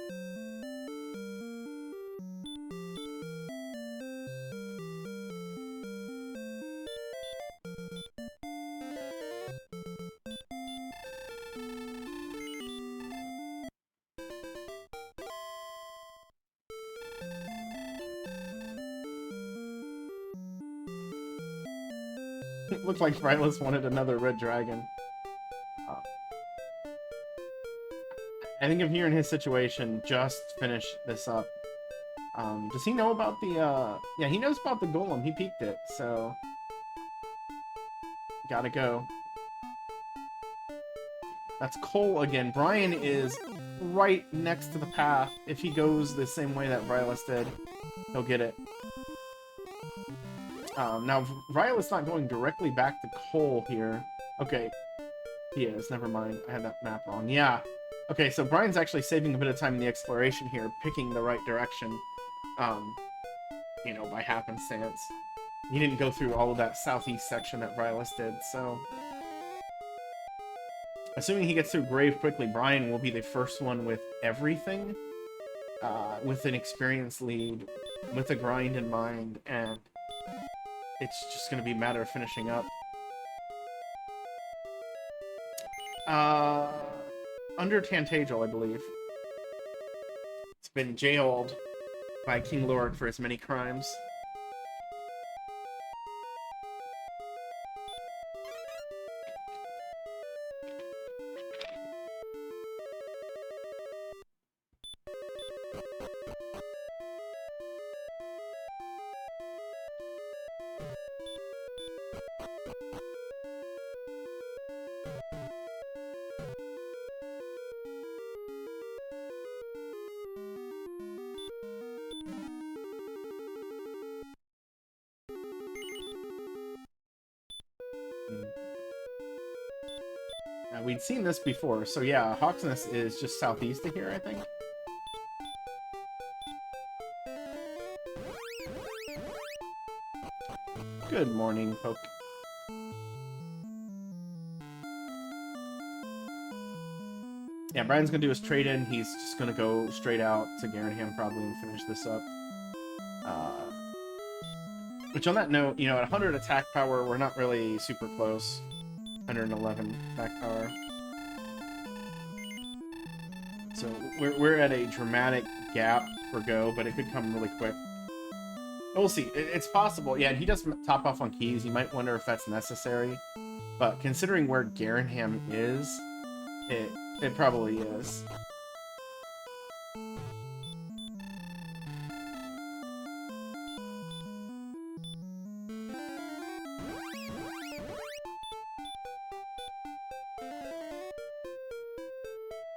It looked like Rylus wanted another red dragon. I think if you're in his situation, just finish this up. Does he know about the, yeah, he knows about the golem. He peeked it, so... Gotta go. That's Cole again. Brian is right next to the path. If he goes the same way that Rylus did, he'll get it. Now, Rylus not going directly back to Cole here. Okay. He is. Never mind. I had that map wrong. Yeah. Okay, so Brian's actually saving a bit of time in the exploration here, picking the right direction, you know, by happenstance. He didn't go through all of that southeast section that Rylus did, so... Assuming he gets through Grave quickly, Brian will be the first one with everything, with an experience lead, with a grind in mind, and it's just going to be a matter of finishing up. Under Tantagel, I believe. It's been jailed by King Lord for his many crimes. We'd seen this before, so yeah, Hawksness is just southeast of here, I think. Good morning, Poke. Yeah, Brian's gonna do his trade-in. He's just gonna go straight out to Garanham probably and finish this up. Which on that note, you know, at 100 attack power, we're not really super close. 111 attack power. So we're at a dramatic gap for go, but it could come really quick. We'll see. It's possible. Yeah, he does top off on keys. You might wonder if that's necessary. But considering where Garanham is, it probably is.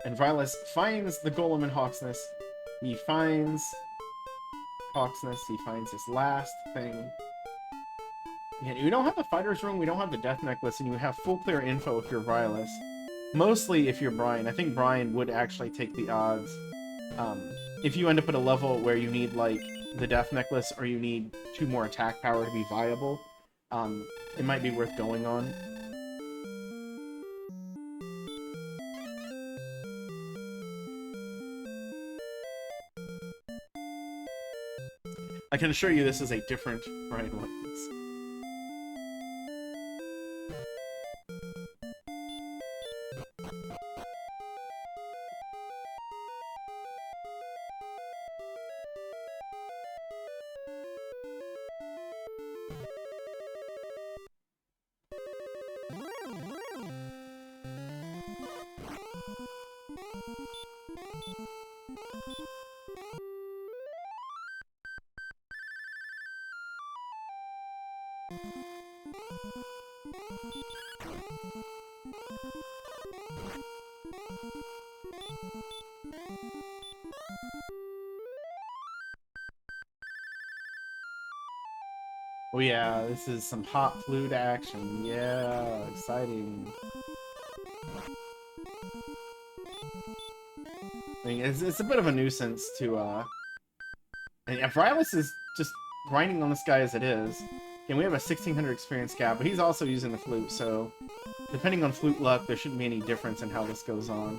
And Rylus finds the Golem in Hawksness. He finds Hawksness. He finds his last thing. And we don't have the Fighter's Room, we don't have the Death Necklace, and you have full clear info if you're Rylus. Mostly if you're Brian. I think Brian would actually take the odds. If you end up at a level where you need, like, the Death Necklace, or you need 2 more attack power to be viable, it might be worth going on. I can assure you this is a different Brian Williams. Oh yeah, this is some hot flute action. Yeah, exciting. I mean, it's a bit of a nuisance to, and yeah, Vrylis is just grinding on this guy as it is. And we have a 1600 experience gap, but he's also using the flute, so depending on flute luck, there shouldn't be any difference in how this goes on.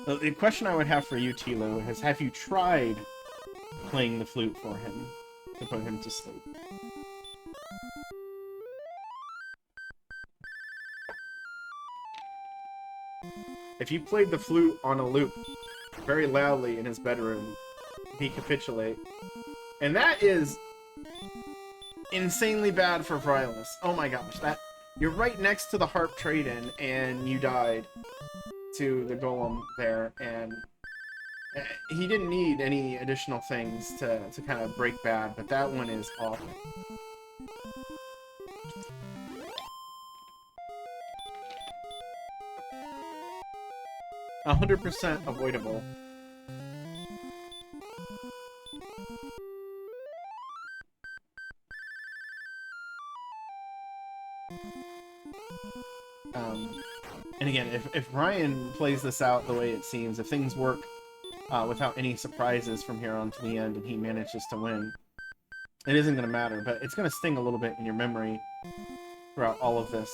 The question I would have for you, Tilo, is have you tried playing the flute for him to put him to sleep? If you played the flute on a loop very loudly in his bedroom, he'd capitulate. And that is insanely bad for Vrylis. Oh my gosh, that you're right next to the harp trade-in and you died to the golem there, and he didn't need any additional things to kind of break bad, but that one is awful. 100% avoidable. And again, if Ryan plays this out the way it seems, if things work without any surprises from here on to the end and he manages to win, it isn't going to matter, but it's going to sting a little bit in your memory throughout all of this.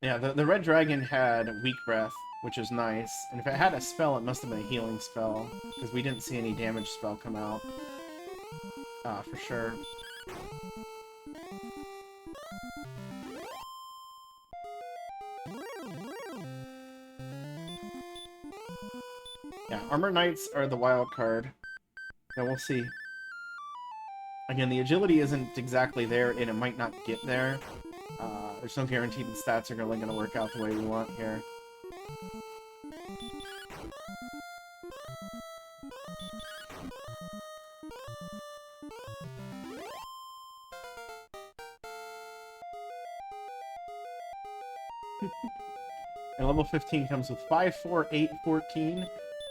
Yeah, the red dragon had weak breath, which is nice, and if it had a spell, it must have been a healing spell, because we didn't see any damage spell come out. For sure. Yeah, Armor Knights are the wild card. Yeah, we'll see. Again, the agility isn't exactly there, and it might not get there. There's no guarantee the stats are really going to work out the way we want here. And level 15 comes with 5, 4, 8, 14.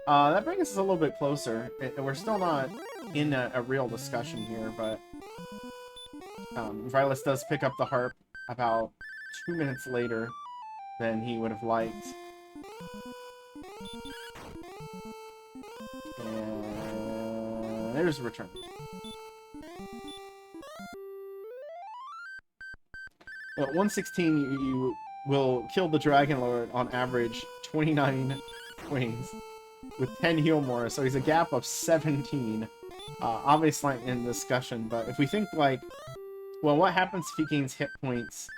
That brings us a little bit closer. We're still not in a real discussion here, but Vrylis does pick up the harp about 2 minutes later than he would have liked. And there's a return. At 116, you will kill the Dragon Lord on average 29 swings with 10 heal more, so he's a gap of 17. Obviously in discussion, but if we think like, well, what happens if he gains hit points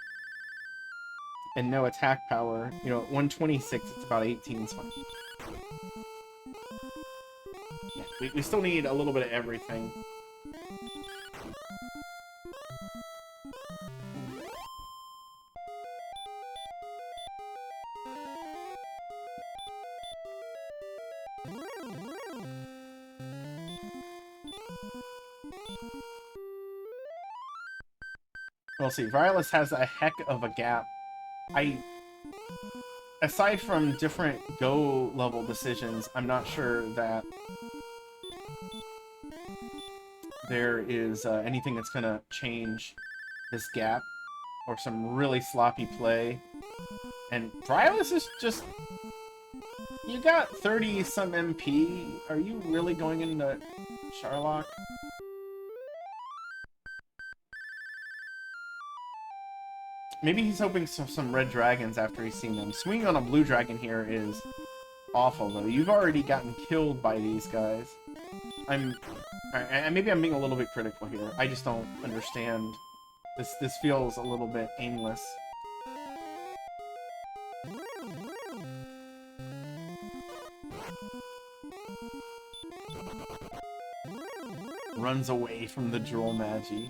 and no attack power? You know, at 126, it's about 18 swings. Yeah, we still need a little bit of everything. We'll see. Vrylis has a heck of a gap. Aside from different go level decisions, I'm not sure that there is anything that's going to change this gap, or some really sloppy play. And Vrylis is just... You got 30-some MP. Are you really going into Charlock? Maybe he's hoping for some red dragons after he's seen them. Swinging on a blue dragon here is awful, though. You've already gotten killed by these guys. Maybe I'm being a little bit critical here. I just don't understand. This feels a little bit aimless. Runs away from the Droll Magi.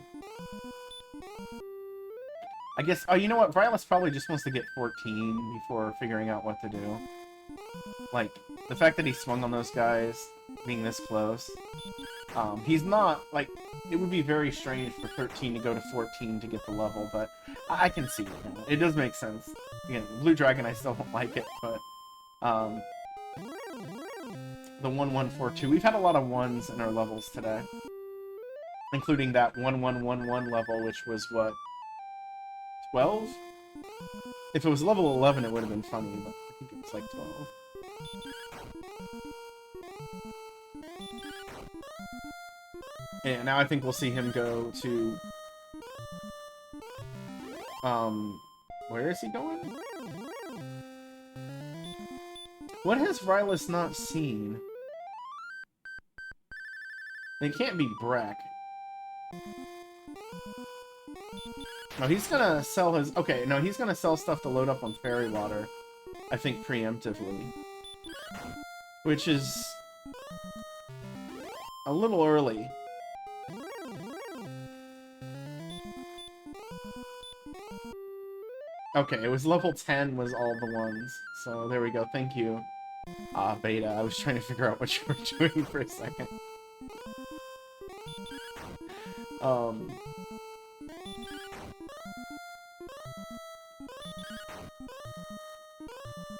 I guess, oh, you know what? Vrylis probably just wants to get 14 before figuring out what to do. Like, the fact that he swung on those guys, being this close. He's not, like, it would be very strange for 13 to go to 14 to get the level, but I can see it now. It does make sense. Again, Blue Dragon, I still don't like it, but, the 1142. We've had a lot of ones in our levels today. Including that 1111 level, which was, what, 12? If it was level 11, it would have been funny, but I think it was like 12. And now I think we'll see him go to... where is he going? What has Rylus not seen? It can't be Breck. No, he's gonna sell his... Okay, no, he's gonna sell stuff to load up on Fairy Water. I think preemptively. Which is... a little early. Okay, it was level 10 was all the ones. So there we go, thank you. Beta, I was trying to figure out what you were doing for a second.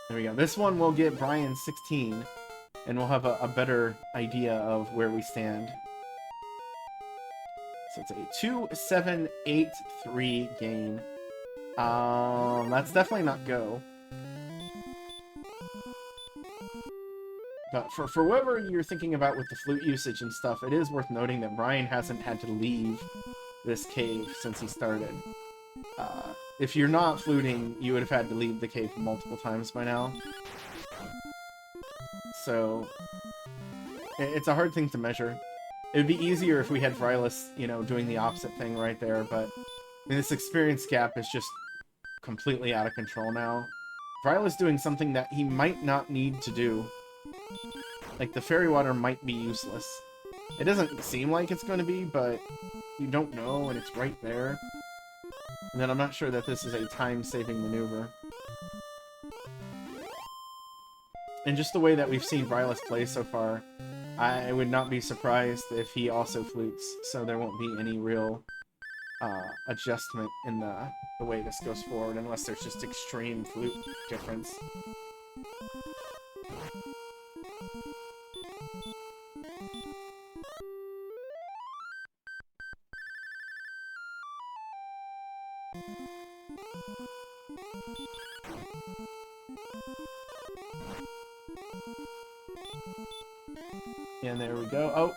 There we go. This one will get Brian 16, and we'll have a better idea of where we stand. So it's a 2-7-8-3 gain. That's definitely not go. But for whatever you're thinking about with the flute usage and stuff, it is worth noting that Brian hasn't had to leave this cave since he started. If you're not fluting, you would have had to leave the cave multiple times by now. So, it's a hard thing to measure. It would be easier if we had Rylus, you know, doing the opposite thing right there, but this experience gap is just completely out of control now. Rylus doing something that he might not need to do. Like, the Fairy Water might be useless. It doesn't seem like it's going to be, but you don't know, and it's right there. And then I'm not sure that this is a time-saving maneuver. And just the way that we've seen Rylus play so far, I would not be surprised if he also flutes, so there won't be any real adjustment in the way this goes forward, unless there's just extreme flute difference. And there we go. Oh!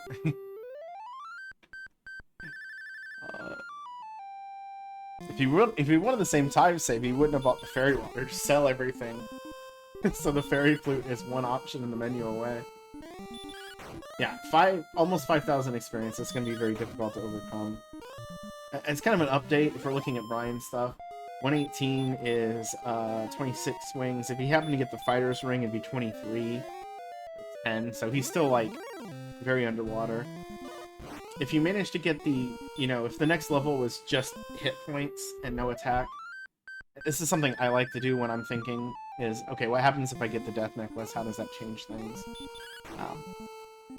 If he wanted the same time save, he wouldn't have bought the Fairy Water. Just sell everything. So the Fairy Flute is one option in the menu away. Yeah, almost 5,000 experience. It's going to be very difficult to overcome. It's kind of an update if we're looking at Brian's stuff. 118 is 26 swings. If he happened to get the Fighter's Ring, it'd be 23. 10, so he's still, like, very underwater. If you manage to get the, you know, if the next level was just hit points and no attack, this is something I like to do when I'm thinking is, okay, what happens if I get the Death Necklace? How does that change things?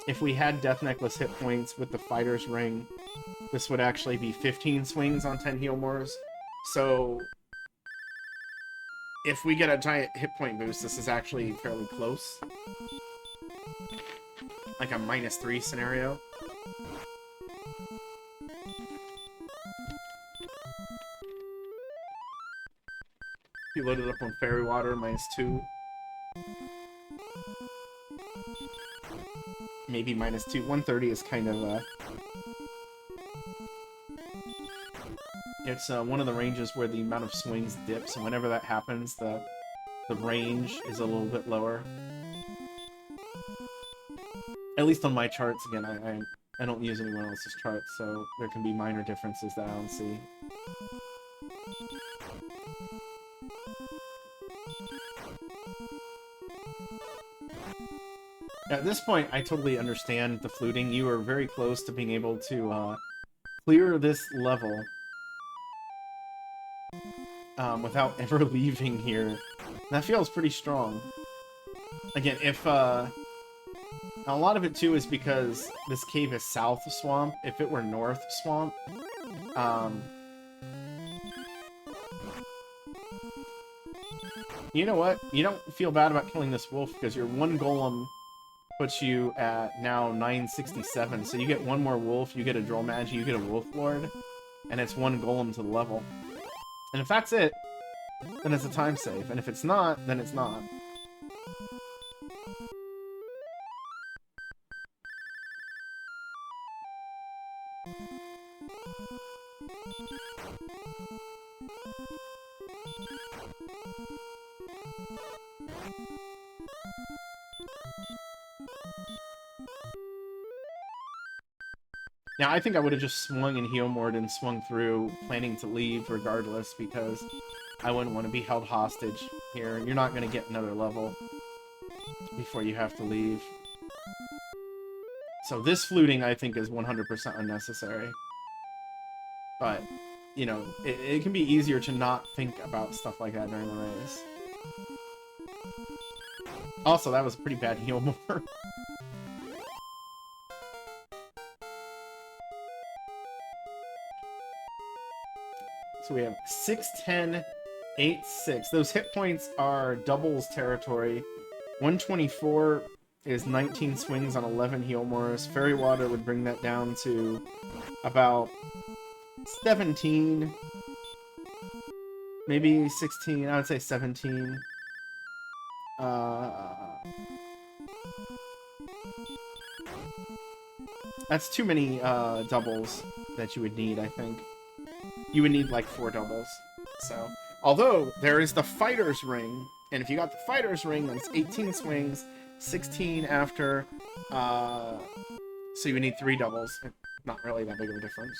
If we had Death Necklace hit points with the Fighter's Ring, this would actually be 15 swings on 10 heal mores. So, if we get a giant hit point boost, this is actually fairly close. Like a -3 scenario. If you load it up on Fairy Water, -2. Maybe -2. 130 is kind of it's one of the ranges where the amount of swings dips, and whenever that happens, the range is a little bit lower. At least on my charts, again, I don't use anyone else's charts, so there can be minor differences that I don't see. At this point, I totally understand the fluting. You are very close to being able to clear this level without ever leaving here. That feels pretty strong. Again, if a lot of it too is because this cave is south swamp. If it were north swamp, you know what? You don't feel bad about killing this wolf because your one golem puts you at now 967. So you get one more wolf, you get a droll magi, you get a wolf lord, and it's one golem to the level. And if that's it, then it's a time save. And if it's not, then it's not. Now, I think I would have just swung in Heomord and swung through, planning to leave regardless, because I wouldn't want to be held hostage here. You're not going to get another level before you have to leave. So this fluting, I think, is 100% unnecessary. But, you know, it can be easier to not think about stuff like that during the race. Also, that was a pretty bad Heomord. So we have 6, 10, 8, 6. Those hit points are doubles territory. 124 is 19 swings on 11 Heomors. Fairy Water would bring that down to about 17. Maybe 16. I would say 17. That's too many doubles that you would need, I think. You would need like 4 doubles. So, although there is the Fighter's Ring, and if you got the Fighter's Ring, then it's 18 swings, 16 after, so you would need 3 doubles. Not really that big of a difference.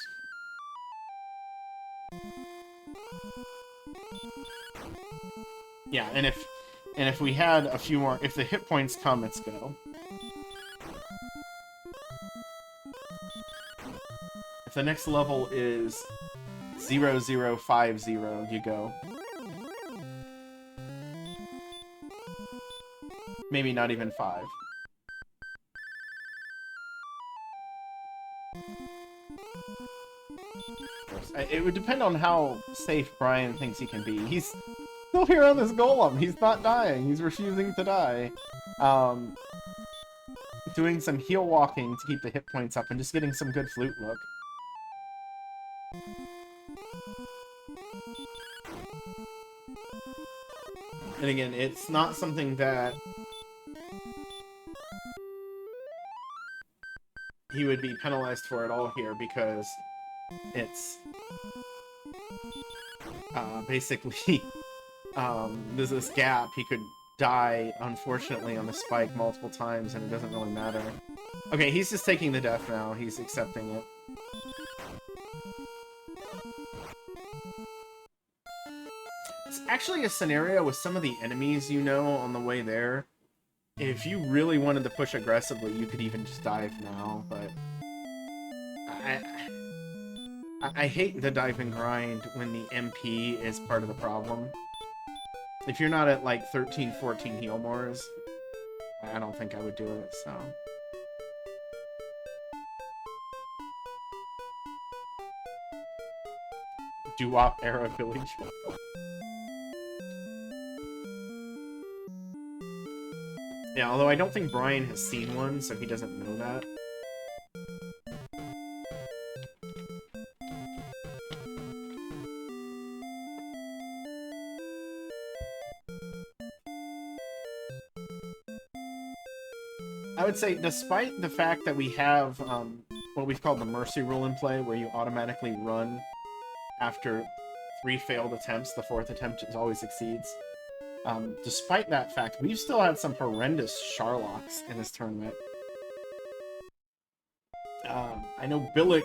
Yeah, and if we had a few more, if the hit points come, let's go. If the next level is 0050, you go. Maybe not even 5. It would depend on how safe Brian thinks he can be. He's still here on this golem. He's not dying. He's refusing to die. Doing some heal walking to keep the hit points up and just getting some good flute look. And again, it's not something that he would be penalized for at all here, because it's basically there's this gap. He could die, unfortunately, on the spike multiple times, and it doesn't really matter. Okay, he's just taking the death now. He's accepting it. It's actually a scenario with some of the enemies you know on the way there. If you really wanted to push aggressively, you could even just dive now, but I hate the dive and grind when the MP is part of the problem. If you're not at like 13, 14 Heomors, I don't think I would do it, so. Doo-wop era village. Yeah, although I don't think Brian has seen one, so he doesn't know that. I would say, despite the fact that we have what we've called the mercy rule in play, where you automatically run after 3 failed attempts, the 4th attempt always succeeds. Despite that fact, we've still had some horrendous Sharlocks in this tournament. I know Billick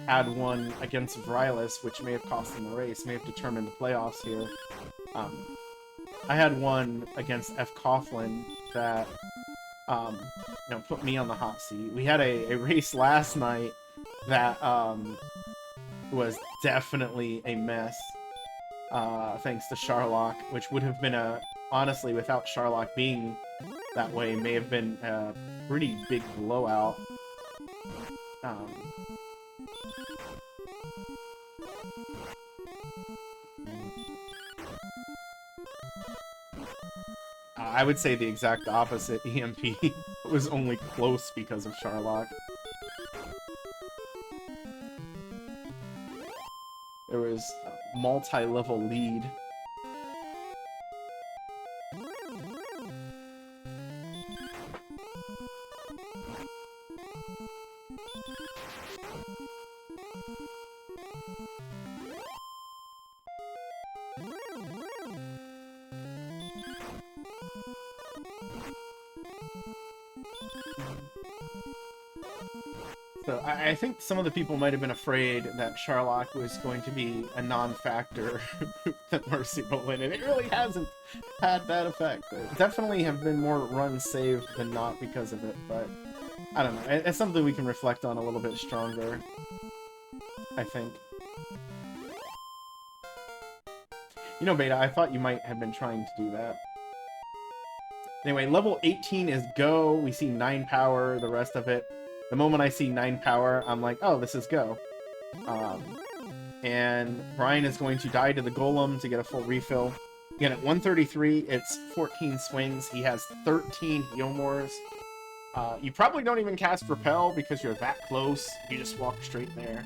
had one against Vrylis, which may have cost him the race, may have determined the playoffs here. I had one against F. Coughlin that put me on the hot seat. We had a race last night that was definitely a mess. Thanks to Sharlock, which would have been a honestly, without Charlock being that way, may have been a pretty big blowout. I would say the exact opposite. EMP was only close because of Charlock. There was a multi-level lead. So I think some of the people might have been afraid that Charlock was going to be a non-factor that Mercy will win, and it really hasn't had that effect. Definitely have been more runs saved than not because of it, but I don't know. It's something we can reflect on a little bit stronger, I think. You know, Beta, I thought you might have been trying to do that. Anyway, level 18 is Go. We see 9 power, the rest of it. The moment I see 9 power, I'm like, oh, this is Go. And Brian is going to die to the Golem to get a full refill. Again, at 133, it's 14 swings. He has 13 heal mores. You probably don't even cast Repel because you're that close. You just walk straight there.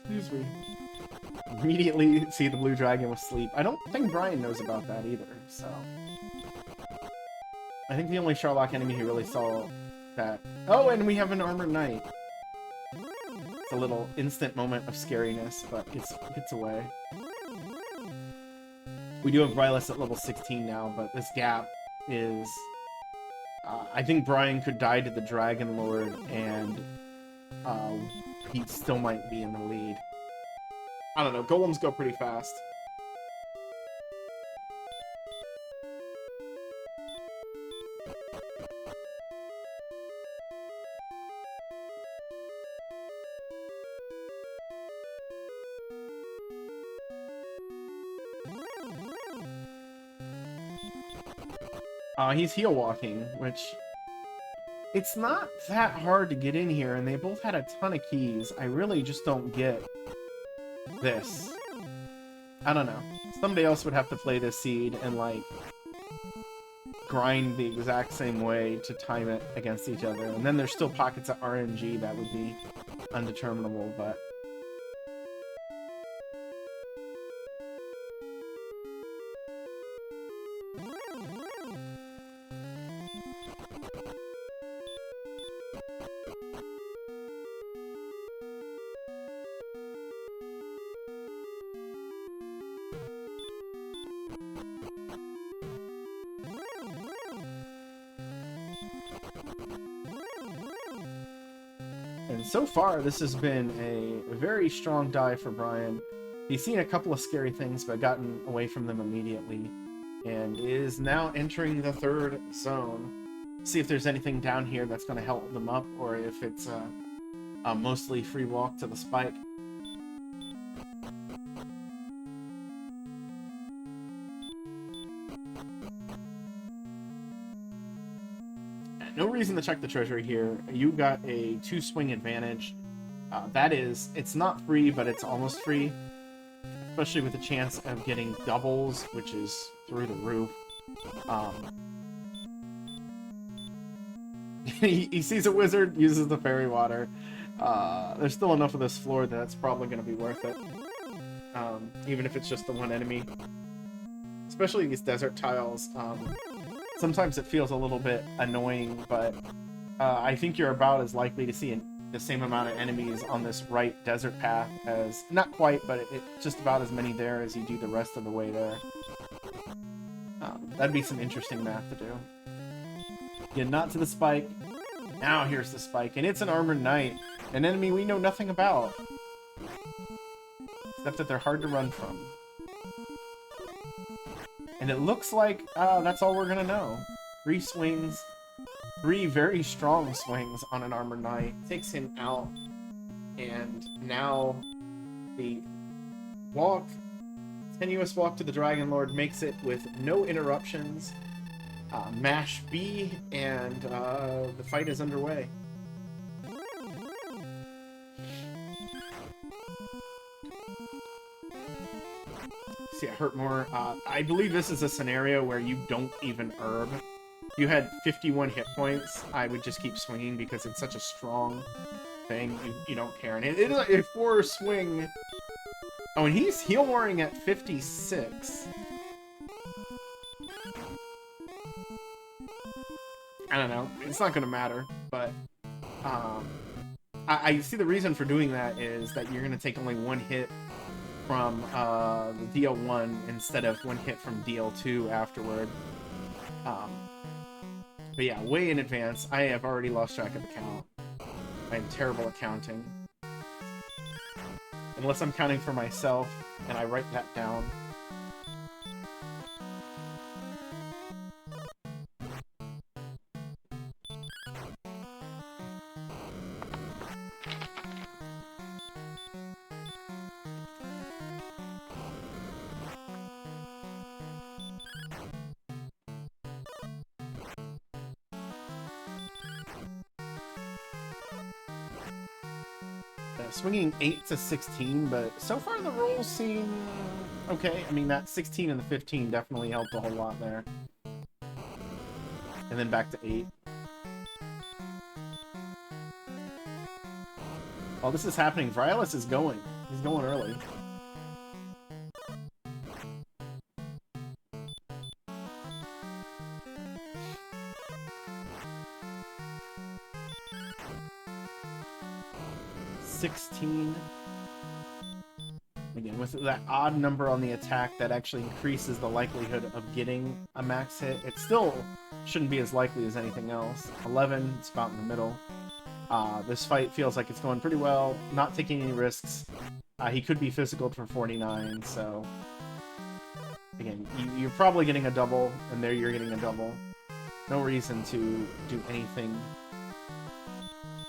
Excuse me. Immediately see the blue dragon with sleep. I don't think Brian knows about that either, so... I think the only Charlock enemy who really saw that... Oh, and we have an Armored Knight! It's a little instant moment of scariness, but it gets away. We do have Rylus at level 16 now, but this gap is... I think Brian could die to the Dragon Lord, and he still might be in the lead. I don't know, golems go pretty fast. He's heal walking, which... It's not that hard to get in here, and they both had a ton of keys. I really just don't get this. I don't know. Somebody else would have to play this seed and, like, grind the exact same way to time it against each other. And then there's still pockets of RNG that would be undeterminable, but... And so far, this has been a very strong dive for Brian. He's seen a couple of scary things, but gotten away from them immediately. And is now entering the third zone. See if there's anything down here that's going to help them up, or if it's a mostly free walk to the spike. No reason to check the treasury here. You got a 2-swing advantage. That is, it's not free, but it's almost free. Especially with the chance of getting doubles, which is through the roof. He sees a wizard, uses the fairy water. There's still enough of this floor that's probably going to be worth it. Even if it's just the one enemy. Especially these desert tiles. Sometimes it feels a little bit annoying, but I think you're about as likely to see the same amount of enemies on this right desert path as... Not quite, but it's just about as many there as you do the rest of the way there. That'd be some interesting math to do. Get not to the spike. Now here's the spike, and it's an Armored Knight. An enemy we know nothing about. Except that they're hard to run from. And it looks like that's all we're gonna know. 3 swings. 3 very strong swings on an Armored Knight. Takes him out. And now the walk, tenuous walk to the Dragon Lord makes it with no interruptions. Mash B, and the fight is underway. See, I hurt more. I believe this is a scenario where you don't even herb. If you had 51 hit points, I would just keep swinging because it's such a strong thing. You don't care. And it is a 4 swing. Oh, and he's heal warring at 56. I don't know. It's not going to matter, but I see the reason for doing that is that you're going to take only 1 hit from the DL1 instead of 1 hit from DL2 afterward. But yeah, way in advance. I have already lost track of the count. I am terrible at counting. Unless I'm counting for myself, and I write that down. Swinging 8 to 16, but so far the rolls seem okay. I mean, that 16 and the 15 definitely helped a whole lot there. And then back to 8. While this is happening, Vrylis is going. He's going early. Again, with that odd number on the attack, that actually increases the likelihood of getting a max hit. It still shouldn't be as likely as anything else. 11, it's about in the middle. This fight feels like it's going pretty well, not taking any risks. He could be physical for 49, so... Again, you're probably getting a double, and there you're getting a double. No reason to do anything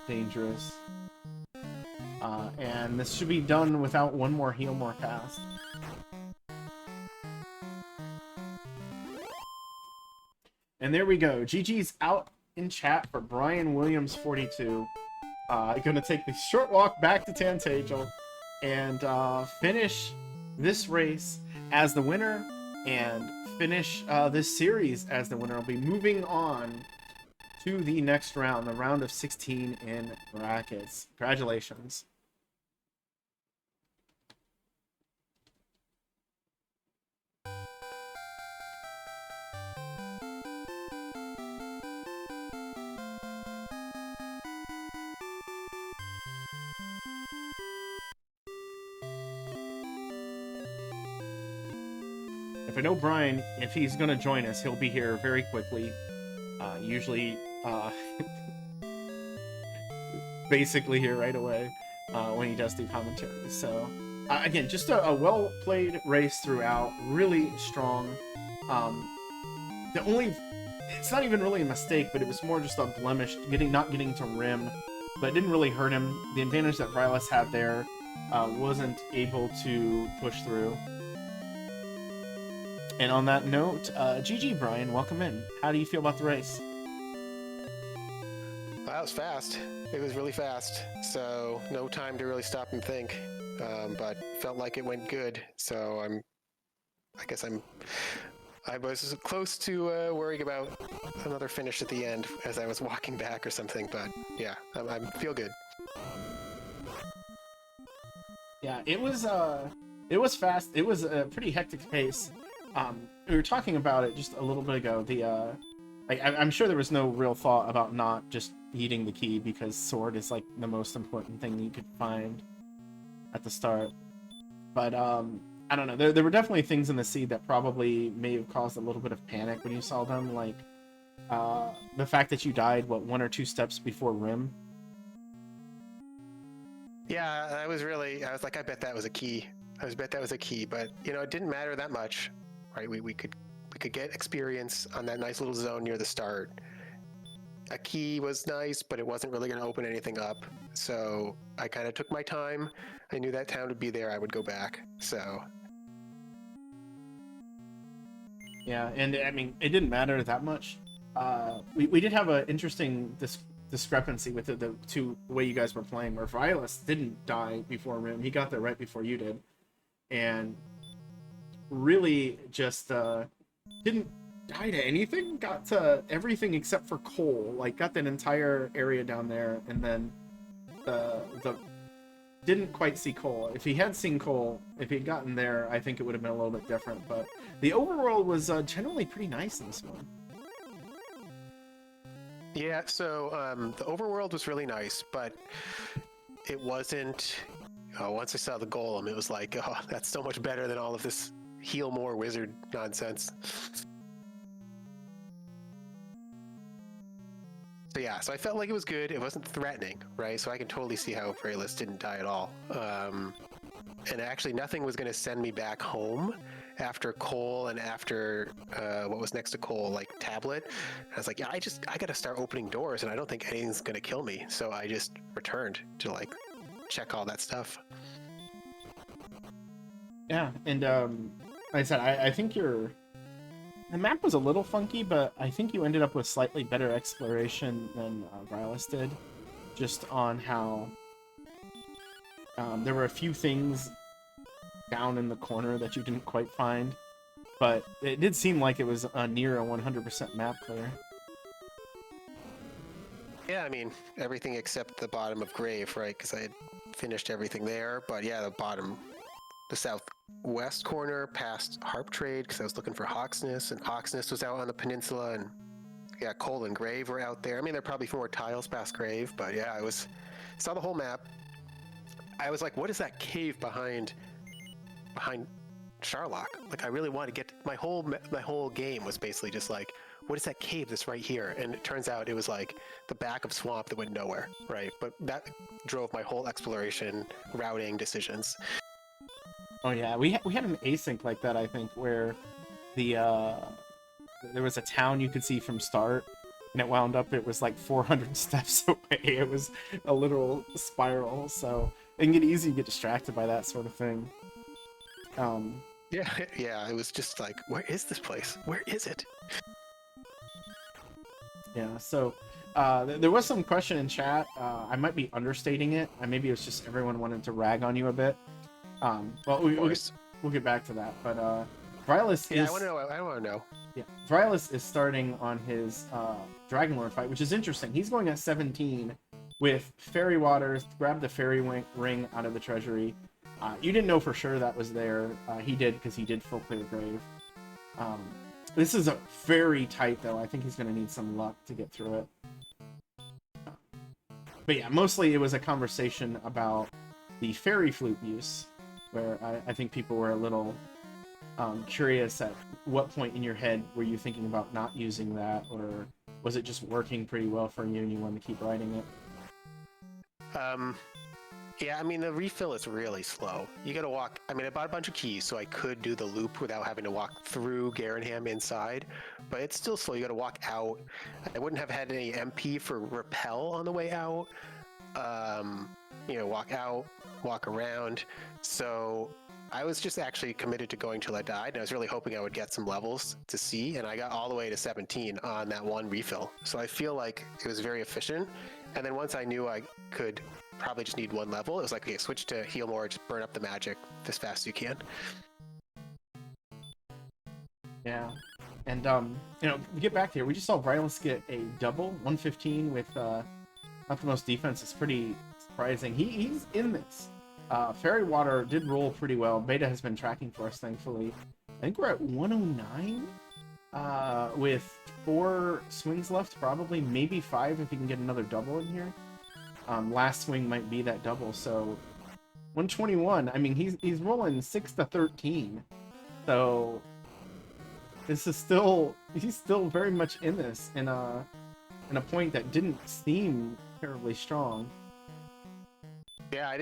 dangerous. And this should be done without 1 more heal more cast. And there we go. GG's out in chat for Brian Williams 42. Gonna take the short walk back to Tantagel and finish this race as the winner and finish this series as the winner. I'll be moving on to the next round, the round of 16 in brackets. Congratulations. If I know Brian, if he's going to join us, he'll be here very quickly. Usually, basically here right away when he does do commentary. So, again, just a well-played race throughout. Really strong. It's not even really a mistake, but it was more just a blemish, not getting to rim. But it didn't really hurt him. The advantage that Vrylis had there wasn't able to push through. And on that note, GG, Brian, welcome in. How do you feel about the race? That was fast. It was really fast, so no time to really stop and think. But felt like it went good, so I was close to worrying about another finish at the end as I was walking back or something, but yeah, I feel good. Yeah, it was fast. It was a pretty hectic pace. We were talking about it just a little bit ago. I'm sure there was no real thought about not just eating the key because sword is like the most important thing you could find at the start. But I don't know. There were definitely things in the seed that probably may have caused a little bit of panic when you saw them, like the fact that you died 1 or 2 steps before rim. Yeah, I was like, I bet that was a key. Bet that was a key, but it didn't matter that much, right? We could get experience on that nice little zone near the start. A key was nice, but it wasn't really going to open anything up. So I kind of took my time. I knew that town would be there. I would go back. So Yeah, and I mean, it didn't matter that much. We did have an interesting discrepancy with the way you guys were playing, where Vilas didn't die before Rim. He got there right before you did, and really just didn't die to anything. Got to everything except for coal. Like got that entire area down there, and then the didn't quite see coal. If he had seen coal, if he'd gotten there, I think it would have been a little bit different. But the overworld was generally pretty nice in this one. yeah, so the overworld was really nice, but it wasn't. Once I saw the golem, it was like, oh, that's so much better than all of this heal more wizard nonsense. So yeah, so I felt like it was good. It wasn't threatening, right? So I can totally see how Frayless didn't die at all. And actually, nothing was going to send me back home after Cole and after what was next to Cole, like Tablet. I was like, yeah, I got to start opening doors, and I don't think anything's going to kill me. So I just returned to like check all that stuff. Yeah, and like I said, I think the map was a little funky, but I think you ended up with slightly better exploration than Vilas did, just on how there were a few things down in the corner that you didn't quite find, but it did seem like it was near a 100% map clear. Yeah, I mean, everything except the bottom of Grave, right? Because I had finished everything there. But yeah, the southwest corner past Harp Trade, because I was looking for Hawksness, and Hawksness was out on the peninsula, and yeah, Cole and Grave were out there. I mean, there are probably 4 tiles past Grave, but yeah, saw the whole map. I was like, what is that cave behind Charlock? Like, I really want to get my whole game was basically just like, what is that cave that's right here? And it turns out it was like the back of swamp that went nowhere, right? But that drove my whole exploration routing decisions. Oh yeah, we had an async like that, I think, where there was a town you could see from start, and it wound up it was like 400 steps away. It was a literal spiral, so it can get easy to get distracted by that sort of thing. Yeah, it was just like, where is this place? Where is it? Yeah, so there was some question in chat. I might be understating it. Maybe it was just everyone wanted to rag on you a bit. Well, we'll get back to that. But Vilas yeah, is... I want to know. Yeah, Vilas is starting on his Dragonlord fight, which is interesting. He's going at 17 with Fairy Waters, grab the Fairy Ring out of the treasury. You didn't know for sure that was there. He did, because he did full clear Grave. This is a very tight, though. I think he's going to need some luck to get through it. But yeah, mostly it was a conversation about the Fairy Flute use, where I think people were a little curious at what point in your head were you thinking about not using that, or was it just working pretty well for you and you wanted to keep riding it? Yeah, I mean, the refill is really slow. You gotta walk. I mean, I bought a bunch of keys, so I could do the loop without having to walk through Garenham inside, but it's still slow. You gotta walk out. I wouldn't have had any MP for repel on the way out. Walk out, walk around. So I was just actually committed to going till I died, and I was really hoping I would get some levels to see, and I got all the way to 17 on that one refill. So I feel like it was very efficient. And then once I knew I could probably just need 1 level, it was like, okay, switch to heal more, just burn up the magic as fast as you can. Yeah, and to get back here, we just saw Vilas get a double 115 with not the most defense. It's pretty surprising. He's in this. Fairy Water did roll pretty well. Beta has been tracking for us, thankfully. I think we're at 109 with 4 swings left, probably, maybe 5 if you can get another double in here. Last swing might be that double, so 121. I mean, he's rolling 6 to 13, so this is he's still very much in this in a point that didn't seem terribly strong. Yeah, I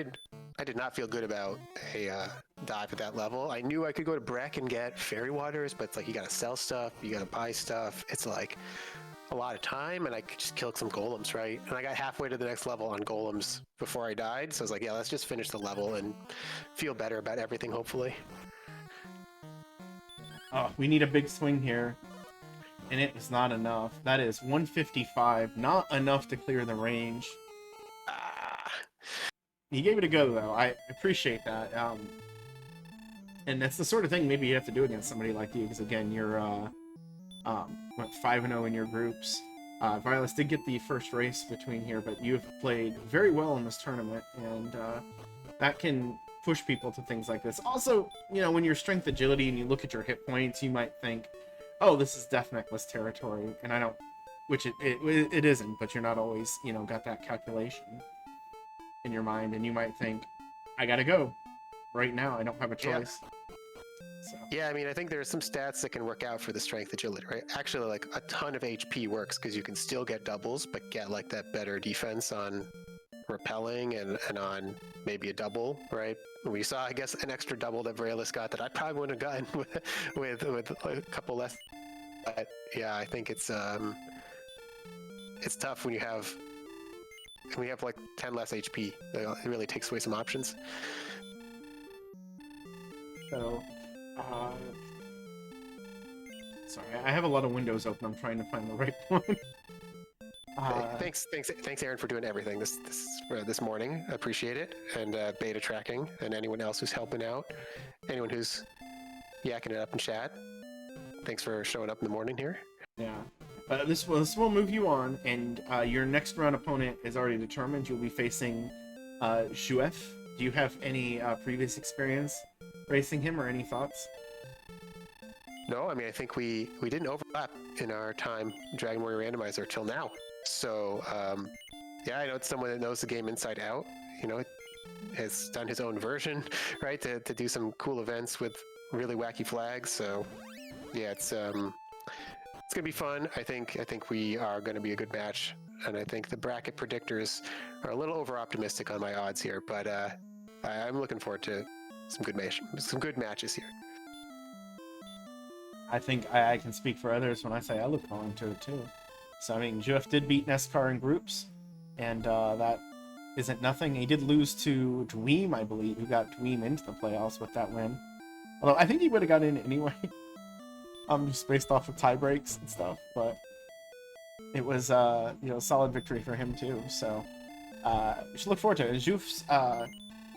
did not feel good about a dive at that level. I knew I could go to Breck and get fairy waters, but it's like you gotta sell stuff, you gotta buy stuff. It's like a lot of time, and I could just kill some golems, right? And I got halfway to the next level on golems before I died, so I was like, yeah, let's just finish the level and feel better about everything, hopefully. Oh, we need a big swing here. And it is not enough. That is 155. Not enough to clear the range. Ah, He gave it a go, though. I appreciate that. And that's the sort of thing maybe you have to do against somebody like you, because again, you're 5-0 in your groups. Violets did get the first race between here, but you've played very well in this tournament, and that can push people to things like this. Also, you know, when you're strength agility and you look at your hit points, you might think, oh, this is death necklace territory, and I don't, which it isn't, but you're not always, you know, got that calculation in your mind, and you might think, I gotta go right now, I don't have a choice. So. yeah, I mean, I think there's some stats that can work out for the strength agility, right? Actually, like a ton of HP works because you can still get doubles, but get like that better defense on repelling and on maybe a double, right? We saw, I guess, an extra double that Vraelis got that I probably wouldn't have gotten with a couple less. But yeah, I think it's tough when you have like 10 less HP. It really takes away some options. So, sorry, I have a lot of windows open. I'm trying to find the right one. Thanks, Aaron, for doing everything this morning. I appreciate it, and beta tracking, and anyone else who's helping out, anyone who's yakking it up in chat. Thanks for showing up in the morning here. Yeah, this will move you on, and your next round opponent is already determined. You'll be facing Juef. Do you have any previous experience racing him, or any thoughts? No, I mean, I think we didn't overlap in our time Dragon Warrior Randomizer till now. So, yeah, I know it's someone that knows the game inside out. You know, has done his own version, right, to do some cool events with really wacky flags. So, yeah, it's gonna be fun. I think we are gonna be a good match, and I think the bracket predictors are a little over optimistic on my odds here, but I'm looking forward to some good matches here. I think I can speak for others when I say I look forward to it too. So I mean, Juef did beat Nescar in groups, and that isn't nothing. He did lose to Dweem, I believe, who got Dweem into the playoffs with that win. Although I think he would have got in anyway, just based off of tie breaks and stuff. But it was you know, solid victory for him too. So we should look forward to it. And Juef's,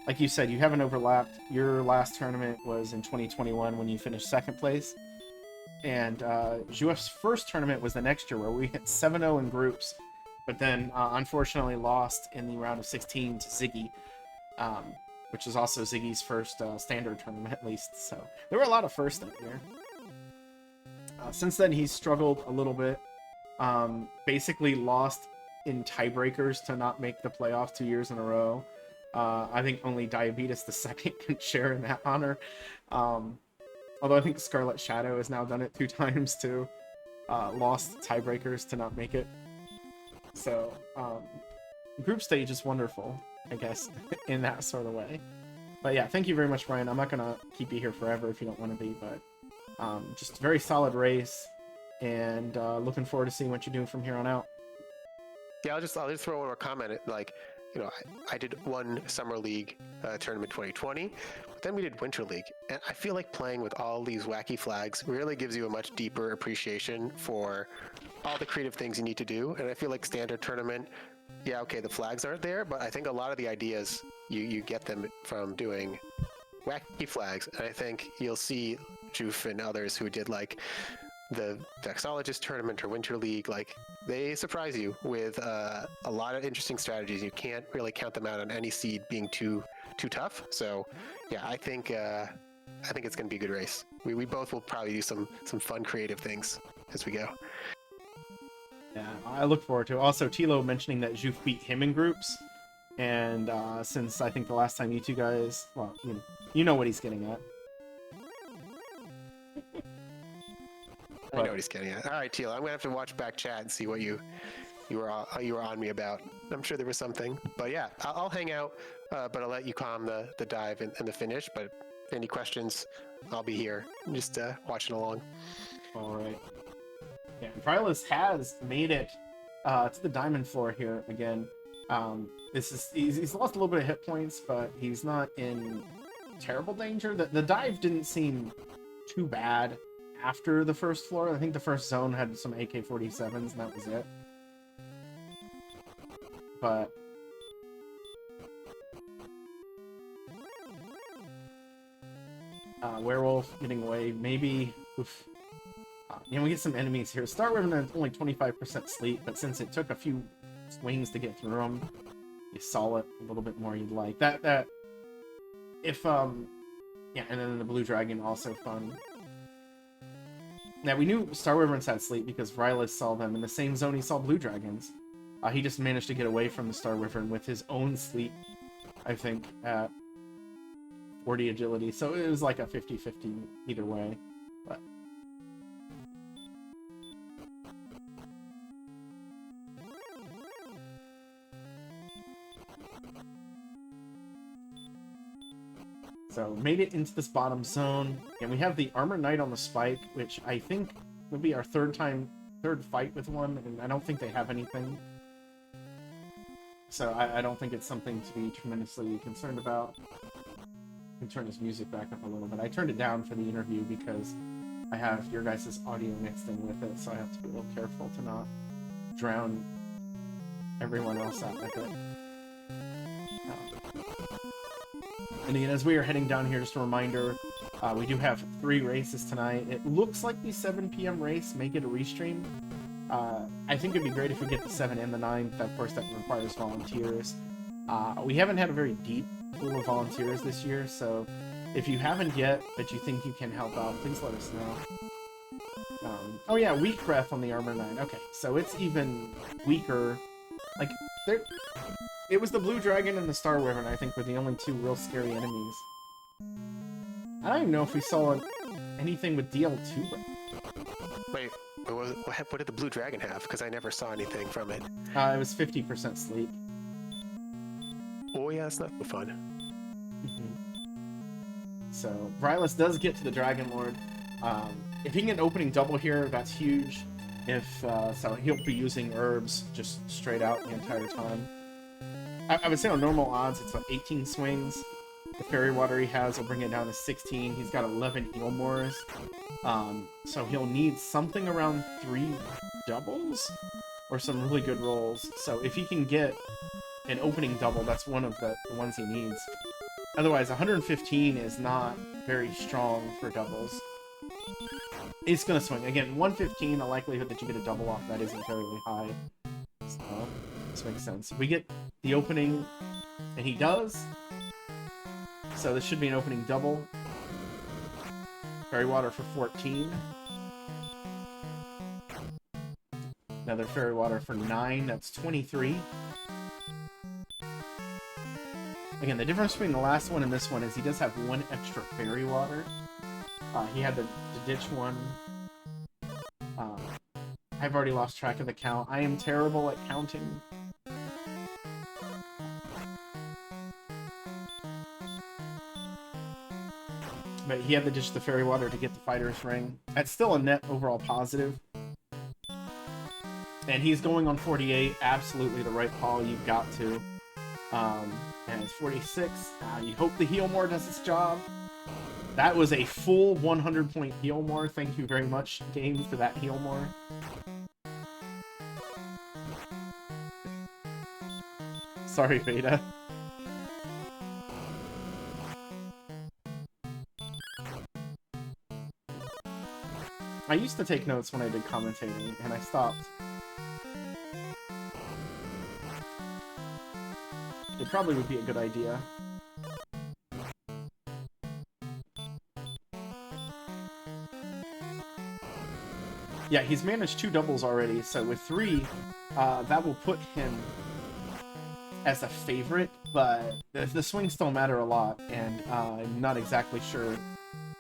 like you said, you haven't overlapped. Your last tournament was in 2021 when you finished second place. And Juef's first tournament was the next year, where we hit 7-0 in groups, but then unfortunately lost in the round of 16 to Ziggy, which was also Ziggy's first standard tournament, at least. So there were a lot of firsts that year. Since then, he's struggled a little bit. Basically lost in tiebreakers to not make the playoffs 2 years in a row. I think only Diabetes II can share in that honor. Although I think Scarlet Shadow has now done it 2 times too. Lost tiebreakers to not make it. So, group stage is wonderful, I guess, in that sort of way. But yeah, thank you very much, Brian. I'm not going to keep you here forever if you don't want to be, but just a very solid race, and looking forward to seeing what you're doing from here on out. Yeah, I'll just throw one more comment. Like, you know, I did one Summer League tournament 2020, but then we did Winter League, and I feel like playing with all these wacky flags really gives you a much deeper appreciation for all the creative things you need to do. And I feel like standard tournament, yeah, okay, the flags aren't there, but I think a lot of the ideas you get them from doing wacky flags. And I think you'll see Juef and others who did like the Vexologist tournament or Winter League, like they surprise you with a lot of interesting strategies. You can't really count them out on any seed being too tough. So yeah, I think it's gonna be a good race. We both will probably do some fun creative things as we go. Yeah, I look forward to it. Also, Tilo mentioning that Juef beat him in groups, and since I think the last time you two guys, well, you know what he's getting at. I know what he's getting at. All right, Tilo, I'm gonna have to watch back chat and see what you you were on me about. I'm sure there was something, but yeah, I'll hang out, but I'll let you calm the dive and the finish. But any questions, I'll be here, just watching along. All right. Yeah, Rylus has made it to the diamond floor here again. He's lost a little bit of hit points, but he's not in terrible danger. The dive didn't seem too bad after the first floor. I think the first zone had some AK-47s, and that was it. But Werewolf getting away, maybe. Oof. We get some enemies here. Star River is only 25% sleep, but since it took a few swings to get through them, you saw it a little bit more. You'd like that. If yeah, and then the Blue Dragon also fun. Now we knew Star Wyverns had sleep because Rylus saw them in the same zone he saw Blue Dragons. He just managed to get away from the Star Wyvern with his own sleep, I think, at 40 agility. So it was like a 50-50 either way. But so made it into this bottom zone, and we have the Armor Knight on the spike, which I think will be our third fight with one, and I don't think they have anything. So I don't think it's something to be tremendously concerned about. I can turn this music back up a little bit. I turned it down for the interview because I have your guys' audio mixed in with it, so I have to be a little careful to not drown everyone else out with it. And again, as we are heading down here, just a reminder, we do have 3 races tonight. It looks like the 7 p.m. race may get a restream. I think it'd be great if we get the 7 and the 9. Of course, that requires volunteers. We haven't had a very deep pool of volunteers this year, so if you haven't yet, but you think you can help out, please let us know. Oh yeah, weak breath on the Armor Knight. Okay, so it's even weaker. Like, it was the Blue Dragon and the Star Wyvern, I think, were the only 2 real scary enemies. I don't even know if we saw anything with DL2 breath. Wait, what did the Blue Dragon have? Because I never saw anything from it. It was 50% sleep. Oh yeah, that's not so fun. So, Rylus does get to the Dragon Lord. If he can get an opening double here, that's huge. If so, he'll be using herbs just straight out the entire time. I would say on normal odds, it's like 18 swings. The fairy water he has will bring it down to 16. He's got 11 Eelmores. So he'll need something around 3 doubles or some really good rolls. So if he can get an opening double, that's one of the ones he needs. Otherwise, 115 is not very strong for doubles. It's going to swing. Again, 115, the likelihood that you get a double off that isn't very high. So this makes sense. We get the opening, and he does. So this should be an opening double. Fairy water for 14. Another fairy water for 9. That's 23. Again, the difference between the last one and this one is he does have 1 extra fairy water. He had the ditch one. I've already lost track of the count. I am terrible at counting. But he had to ditch the fairy water to get the fighter's ring. That's still a net overall positive. And he's going on 48. Absolutely the right call. You've got to. And it's 46. You hope the Healmore does its job. That was a full 100-point Healmore. Thank you very much, game, for that Healmore. Sorry, Veda. I used to take notes when I did commentating, and I stopped. It probably would be a good idea. Yeah, he's managed 2 doubles already, so with 3, that will put him as a favorite, but the swings still matter a lot, and I'm not exactly sure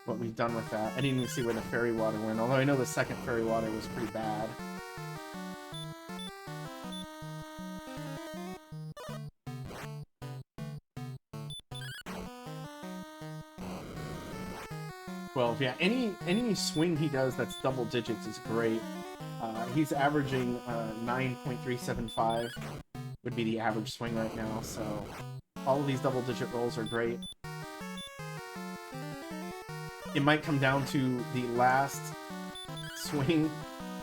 what we've done with that. I didn't even see where the fairy water went, although I know the second fairy water was pretty bad. 12. Yeah, any swing he does that's double digits is great. He's averaging 9.375 would be the average swing right now, so all of these double digit rolls are great. It might come down to the last swing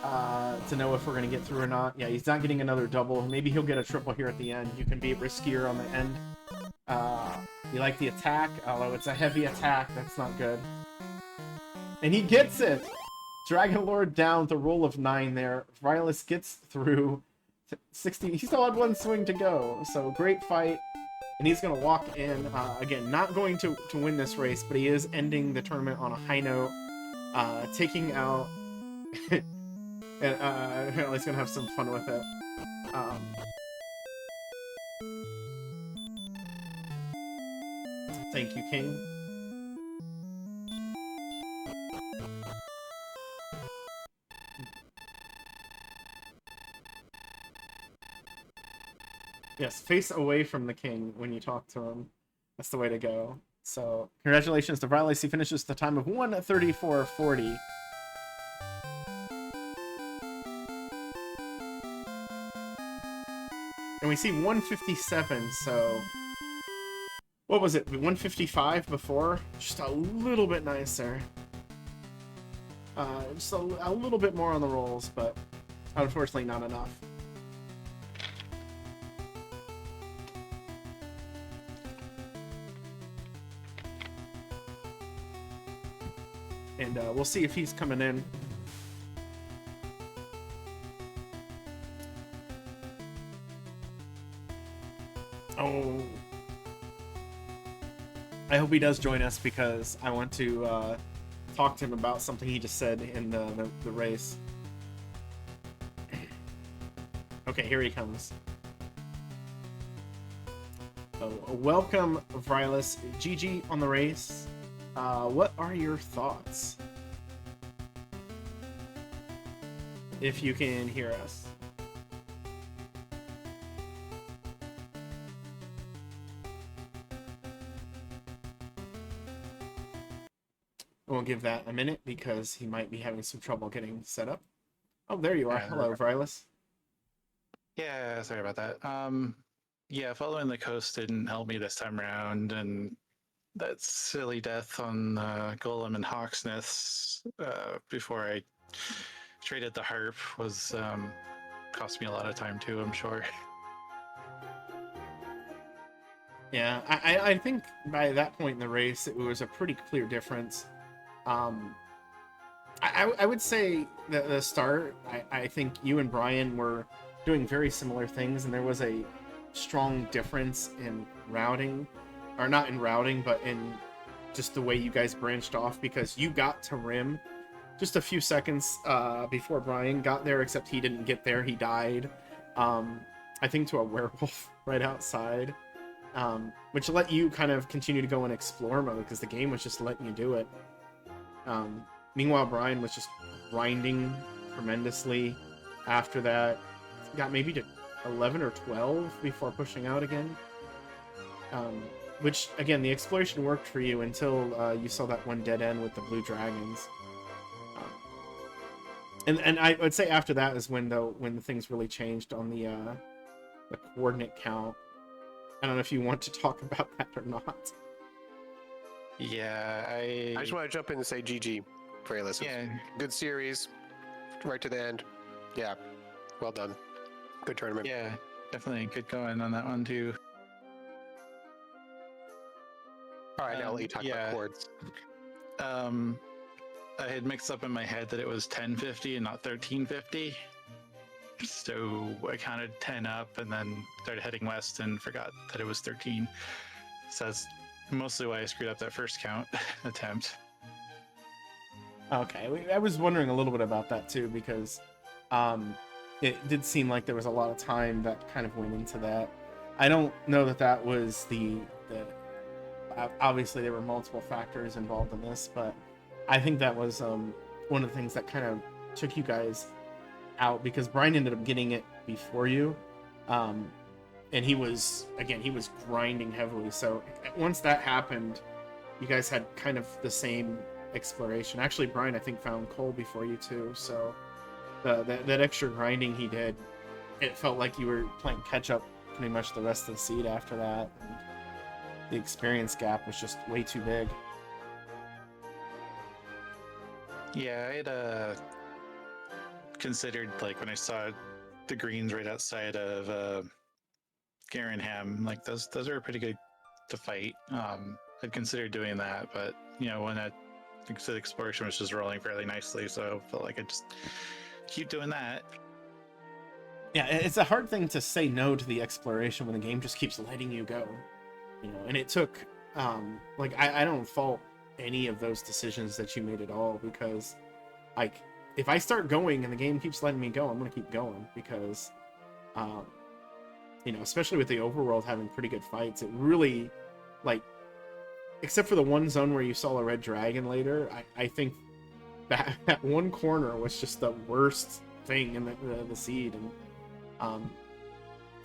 to know if we're going to get through or not. Yeah, he's not getting another double. Maybe he'll get a triple here at the end. You can be riskier on the end. You like the attack, although it's a heavy attack. That's not good. And he gets it! Dragon Lord down with a roll of 9 there. Rylus gets through 60. He still had one swing to go, so great fight. And he's going to walk in. Again, not going to win this race, but he is ending the tournament on a high note. Taking out... and he's going to have some fun with it. Thank you, King. Yes, face away from the king when you talk to him. That's the way to go. So, congratulations to Rylus. He finishes the time of 1:34.40. And we see 157, so... What was it? 155 before? Just a little bit nicer. Just a little bit more on the rolls, but unfortunately not enough. And we'll see if he's coming in. Oh. I hope he does join us because I want to talk to him about something he just said in the race. Okay, here he comes. Oh, welcome, Rylus. GG on the race. What are your thoughts? If you can hear us. We'll give that a minute because he might be having some trouble getting set up. Oh, there you are. Yeah. Hello, Rylus. Yeah, sorry about that. Yeah, following the coast didn't help me this time around, and that silly death on Golem and Hawksness before I traded the harp was cost me a lot of time too, I'm sure. Yeah, I think by that point in the race, it was a pretty clear difference. I would say that the start, I think you and Brian were doing very similar things, and there was a strong difference in routing, or not in routing, but in just the way you guys branched off, because you got to Rim just a few seconds before Brian got there, except he didn't get there. He died, I think, to a werewolf right outside, which let you kind of continue to go in explore mode because the game was just letting you do it. Meanwhile, Brian was just grinding tremendously after that. Got maybe to 11 or 12 before pushing out again. Which, again, the exploration worked for you until you saw that one dead end with the blue dragons. And I would say after that is when the things really changed on the coordinate count. I don't know if you want to talk about that or not. Yeah, I just want to jump in and say GG for Rylus. Yeah. Good series, right to the end. Yeah, well done. Good tournament. Yeah, definitely good going on that one too. All right, now I'll let you talk about chords. I had mixed up in my head that it was 1050 and not 1350. So I counted 10 up and then started heading west and forgot that it was 13. So that's mostly why I screwed up that first count attempt. Okay, I was wondering a little bit about that too, because it did seem like there was a lot of time that kind of went into that. I don't know that that was the obviously there were multiple factors involved in this, but I think that was one of the things that kind of took you guys out, because Brian ended up getting it before you, and he was grinding heavily. So once that happened, you guys had kind of the same exploration. Actually, Brian, I think, found coal before you too. So that extra grinding he did, it felt like you were playing catch up pretty much the rest of the seed after that. And the experience gap was just way too big. Yeah, I'd considered, like, when I saw the greens right outside of Garenham, like those are pretty good to fight. I'd consider doing that, but when the exploration was just rolling fairly nicely, so I felt like I'd just keep doing that. Yeah, it's a hard thing to say no to the exploration when the game just keeps letting you go. And it took like I don't fault any of those decisions that you made at all, because like if I start going and the game keeps letting me go, I'm gonna keep going, because especially with the overworld having pretty good fights, it really, like, except for the one zone where you saw a red dragon later, I think that one corner was just the worst thing in the seed. And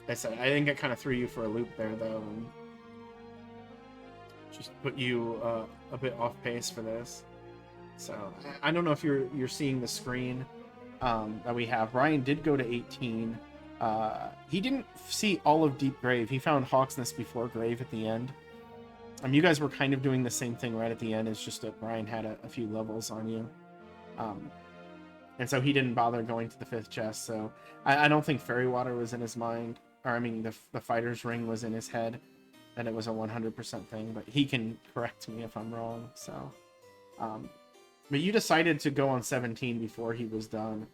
I said, I think I kind of threw you for a loop there, though, and just put you a bit off pace for this. So I don't know if you're seeing the screen that we have. Ryan did go to 18. He didn't see all of Deep Grave. He found Hawksness before Grave at the end. You guys were kind of doing the same thing right at the end. It's just that Brian had a few levels on you. And so he didn't bother going to the 5th chest. So I don't think Fairy Water was in his mind. Or, I mean, the Fighter's Ring was in his head. And it was a 100% thing. But he can correct me if I'm wrong. So, but you decided to go on 17 before he was done.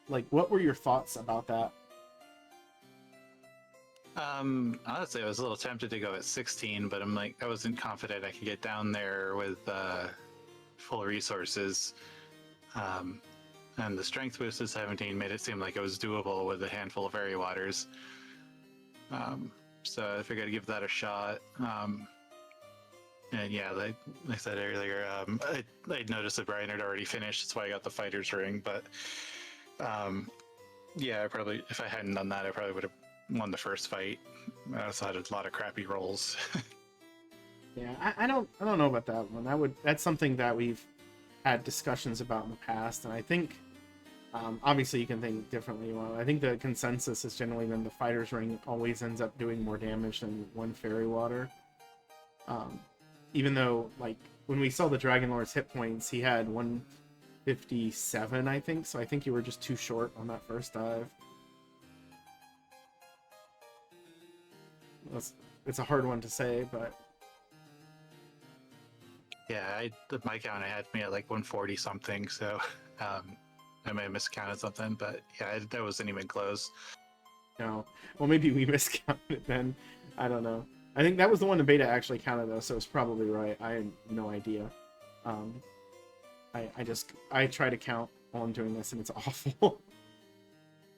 Like, what were your thoughts about that? Honestly, I was a little tempted to go at 16, but I'm like, I wasn't confident I could get down there with full resources. And the strength boost of 17 made it seem like it was doable with a handful of Fairy Waters. So I figured I'd give that a shot. And yeah, like I said earlier, I'd noticed that Brian had already finished. That's why I got the Fighter's Ring. But yeah, if I hadn't done that, I probably would have won the first fight. I also had a lot of crappy rolls. Yeah, I don't know about that one. That's something that we've had discussions about in the past, and I think obviously you can think differently. Well, I think the consensus has generally been the Fighter's Ring always ends up doing more damage than one Fairy Water. Even though, like, when we saw the Dragon Lord's hit points, he had 157, I think, so I think you were just too short on that first dive. It's a hard one to say, but Yeah, my count, I had me at like 140 something, so I may have miscounted something, but yeah, that wasn't even close. no. Well, maybe we miscounted then. I don't know. I think that was the one the beta actually counted, though, so it's probably right. I had no idea. I try to count while I'm doing this, and it's awful.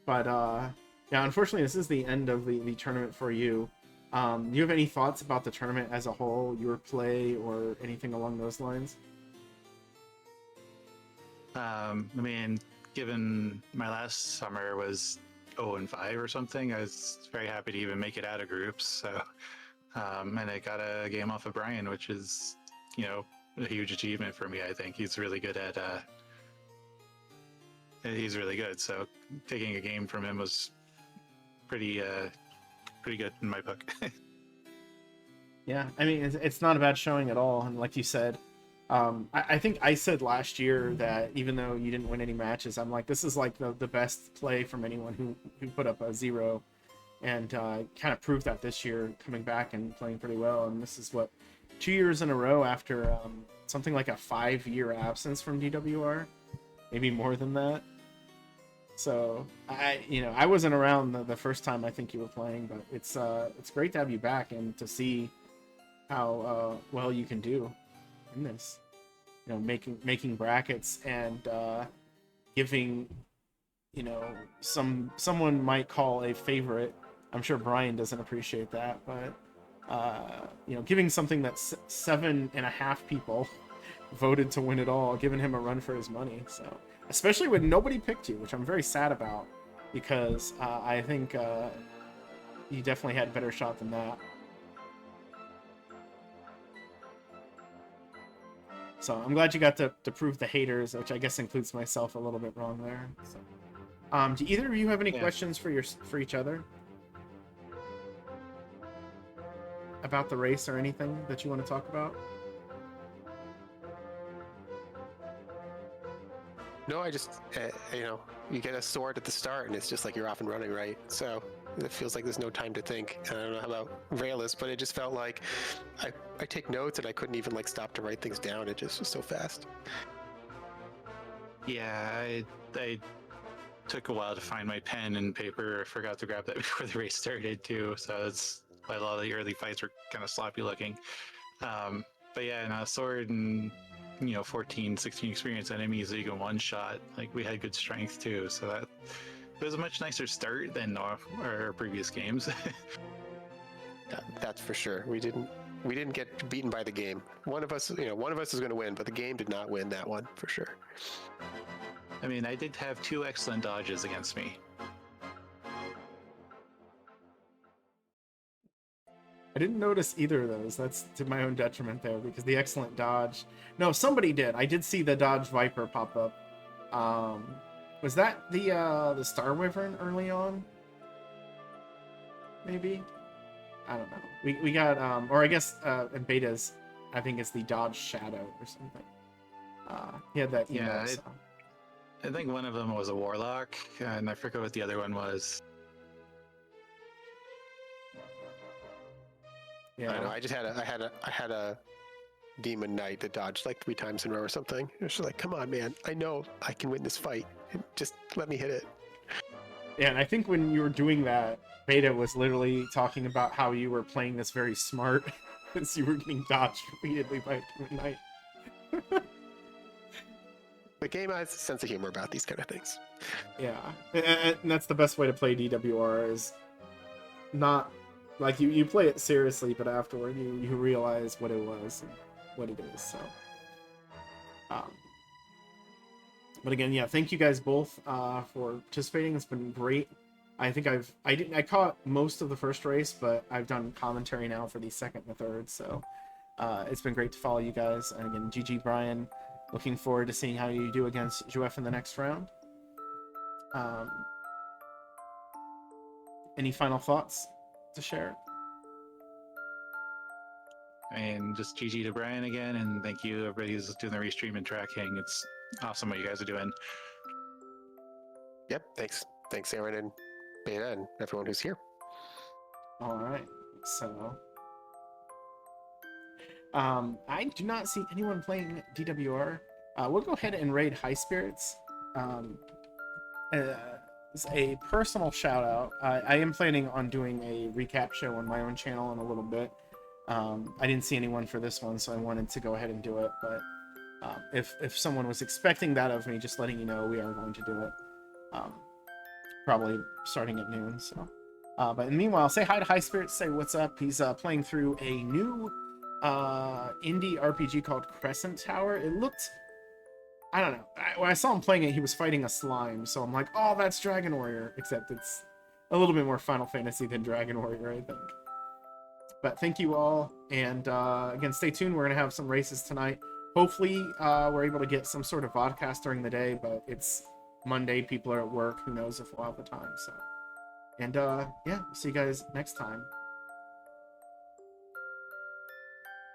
But yeah, unfortunately, this is the end of the tournament for you. Do you have any thoughts about the tournament as a whole, your play, or anything along those lines? I mean, given my last summer was 0-5 or something, I was very happy to even make it out of groups. So, and I got a game off of Brian, which is, a huge achievement for me. I think he's really good at. He's really good. So, taking a game from him was pretty good in my book. Yeah, I mean, it's not a bad showing at all. And like you said, I think I said last year that even though you didn't win any matches, I'm like, this is like the best play from anyone who put up a 0, and kind of proved that this year, coming back and playing pretty well. And this is 2 years in a row after something like a 5-year absence from DWR, maybe more than that. So I wasn't around the first time I think you were playing, but it's great to have you back and to see how well you can do in this. Making brackets and giving someone might call a favorite. I'm sure Brian doesn't appreciate that, but giving something that 7.5 people voted to win it all, giving him a run for his money. So. Especially when nobody picked you, which I'm very sad about, because I think you definitely had a better shot than that. So I'm glad you got to prove the haters, which I guess includes myself, a little bit wrong there. So, do either of you have any questions for each other about the race or anything that you want to talk about? No, I just, you get a sword at the start and it's just like you're off and running, right? So it feels like there's no time to think. I don't know about Rayless, but it just felt like I take notes and I couldn't even like stop to write things down. It just was so fast. Yeah, I took a while to find my pen and paper. I forgot to grab that before the race started too. So that's why a lot of the early fights were kind of sloppy looking. But yeah, and sword and 14, 16 experienced enemies that you can one shot. Like we had good strength too, so that it was a much nicer start than our previous games. Yeah, that's for sure. We didn't get beaten by the game. One of us is going to win, but the game did not win that one for sure. I mean, I did have 2 excellent dodges against me. I didn't notice either of those. That's to my own detriment there, because the excellent dodge. No, somebody did. I did see the Dodge Viper pop up. Was that the Star Wyvern early on? Maybe? I don't know. We got or I guess in betas, I think it's the Dodge Shadow or something. He had that email. Yeah, I think one of them was a Warlock, and I forget what the other one was. Yeah, I know. I had a Demon Knight that dodged like 3 times in a row or something. It was just like, come on, man! I know I can win this fight. Just let me hit it. Yeah, and I think when you were doing that, Beta was literally talking about how you were playing this very smart, since you were getting dodged repeatedly by Demon Knight. The game has a sense of humor about these kind of things. Yeah, and that's the best way to play DWR, is not like you play it seriously, but afterward you realize what it was and what it is. So, but again, yeah, thank you guys both for participating. It's been great. I think I caught most of the first race, but I've done commentary now for the second and the third. So it's been great to follow you guys. And again, GG Brian. Looking forward to seeing how you do against Joef in the next round. Any final thoughts to share? And just GG to Brian again, and thank you everybody who's doing the restream and tracking. It's awesome what you guys are doing. Yep, thanks Aaron and Beta and everyone who's here. All right, so I do not see anyone playing DWR. We'll go ahead and raid High Spirits. As a personal shout out, I am planning on doing a recap show on my own channel in a little bit. I didn't see anyone for this one, so I wanted to go ahead and do it. But if someone was expecting that of me, just letting you know, we are going to do it. Probably starting at noon. So, but meanwhile, say hi to High Spirits. Say what's up. He's playing through a new indie RPG called Crescent Tower. It looked, I don't know, when I saw him playing it, he was fighting a slime, so I'm like, oh, that's Dragon Warrior, except it's a little bit more Final Fantasy than Dragon Warrior, I think. But thank you all, and again, stay tuned. We're gonna have some races tonight. Hopefully we're able to get some sort of vodcast during the day, but it's Monday, people are at work, who knows if we'll have the time. So, and yeah, see you guys next time.